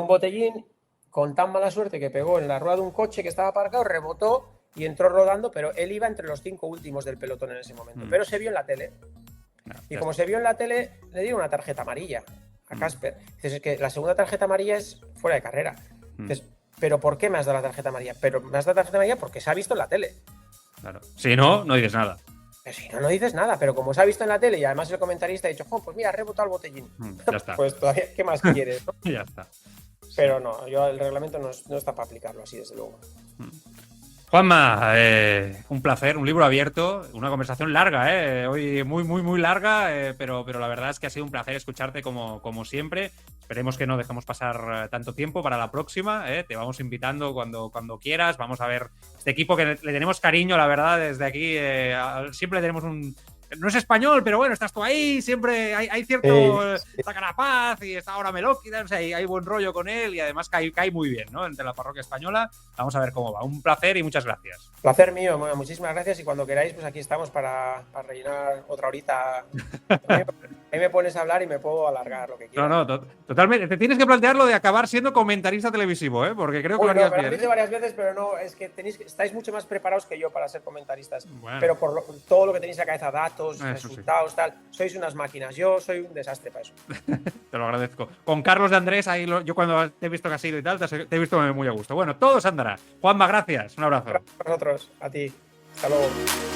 Speaker 3: botellín con tan mala suerte que pegó en la rueda de un coche que estaba aparcado, rebotó y entró rodando, pero él iba entre los 5 últimos del pelotón en ese momento. Pero se vio en la tele. Y como se vio en la tele, le dieron una tarjeta amarilla a Kasper. Dices, es que la segunda tarjeta amarilla es fuera de carrera. Dices, ¿pero por qué me has dado la tarjeta amarilla? Pero me has dado la tarjeta amarilla porque se ha visto en la tele.
Speaker 2: Claro. Si no, no dices nada.
Speaker 3: Pero si no, no dices nada. Pero como se ha visto en la tele y además el comentarista ha dicho, pues mira, ha rebotado el botellín.
Speaker 2: Ya está.
Speaker 3: Pues todavía, ¿qué más quieres? ¿No?
Speaker 2: Ya está.
Speaker 3: Pero no, el reglamento no está para aplicarlo así, desde luego.
Speaker 2: Juanma, un placer, un libro abierto, una conversación larga, hoy muy larga, pero la verdad es que ha sido un placer escucharte como siempre. Esperemos que no dejemos pasar tanto tiempo para la próxima, te vamos invitando cuando quieras. Vamos a ver este equipo que le tenemos cariño, la verdad, desde aquí. Siempre tenemos no es español, pero bueno, estás tú ahí, siempre hay cierto... Está Carapaz y está ahora Meloqui, o sea, hay buen rollo con él y además cae muy bien, ¿no? Entre la parroquia española. Vamos a ver cómo va. Un placer y muchas gracias.
Speaker 3: Placer mío, bueno, muchísimas gracias y cuando queráis, pues aquí estamos para rellenar otra horita. Ahí me pones a hablar y me puedo alargar lo que quieras.
Speaker 2: No, totalmente. Te tienes que plantear lo de acabar siendo comentarista televisivo, porque creo que lo harías bien.
Speaker 3: Lo he dicho varias veces, pero no, es que estáis mucho más preparados que yo para ser comentaristas.
Speaker 2: Bueno.
Speaker 3: Pero por todo lo que tenéis en la cabeza, datos, resultados, sí. Tal, sois unas máquinas. Yo soy un desastre para eso.
Speaker 2: Te lo agradezco. Con Carlos de Andrés, ahí yo cuando te he visto que has ido y tal, te he visto muy a gusto. Bueno, todo se andará. Juanma, gracias. Un abrazo.
Speaker 3: Gracias a vosotros, a ti. Hasta luego.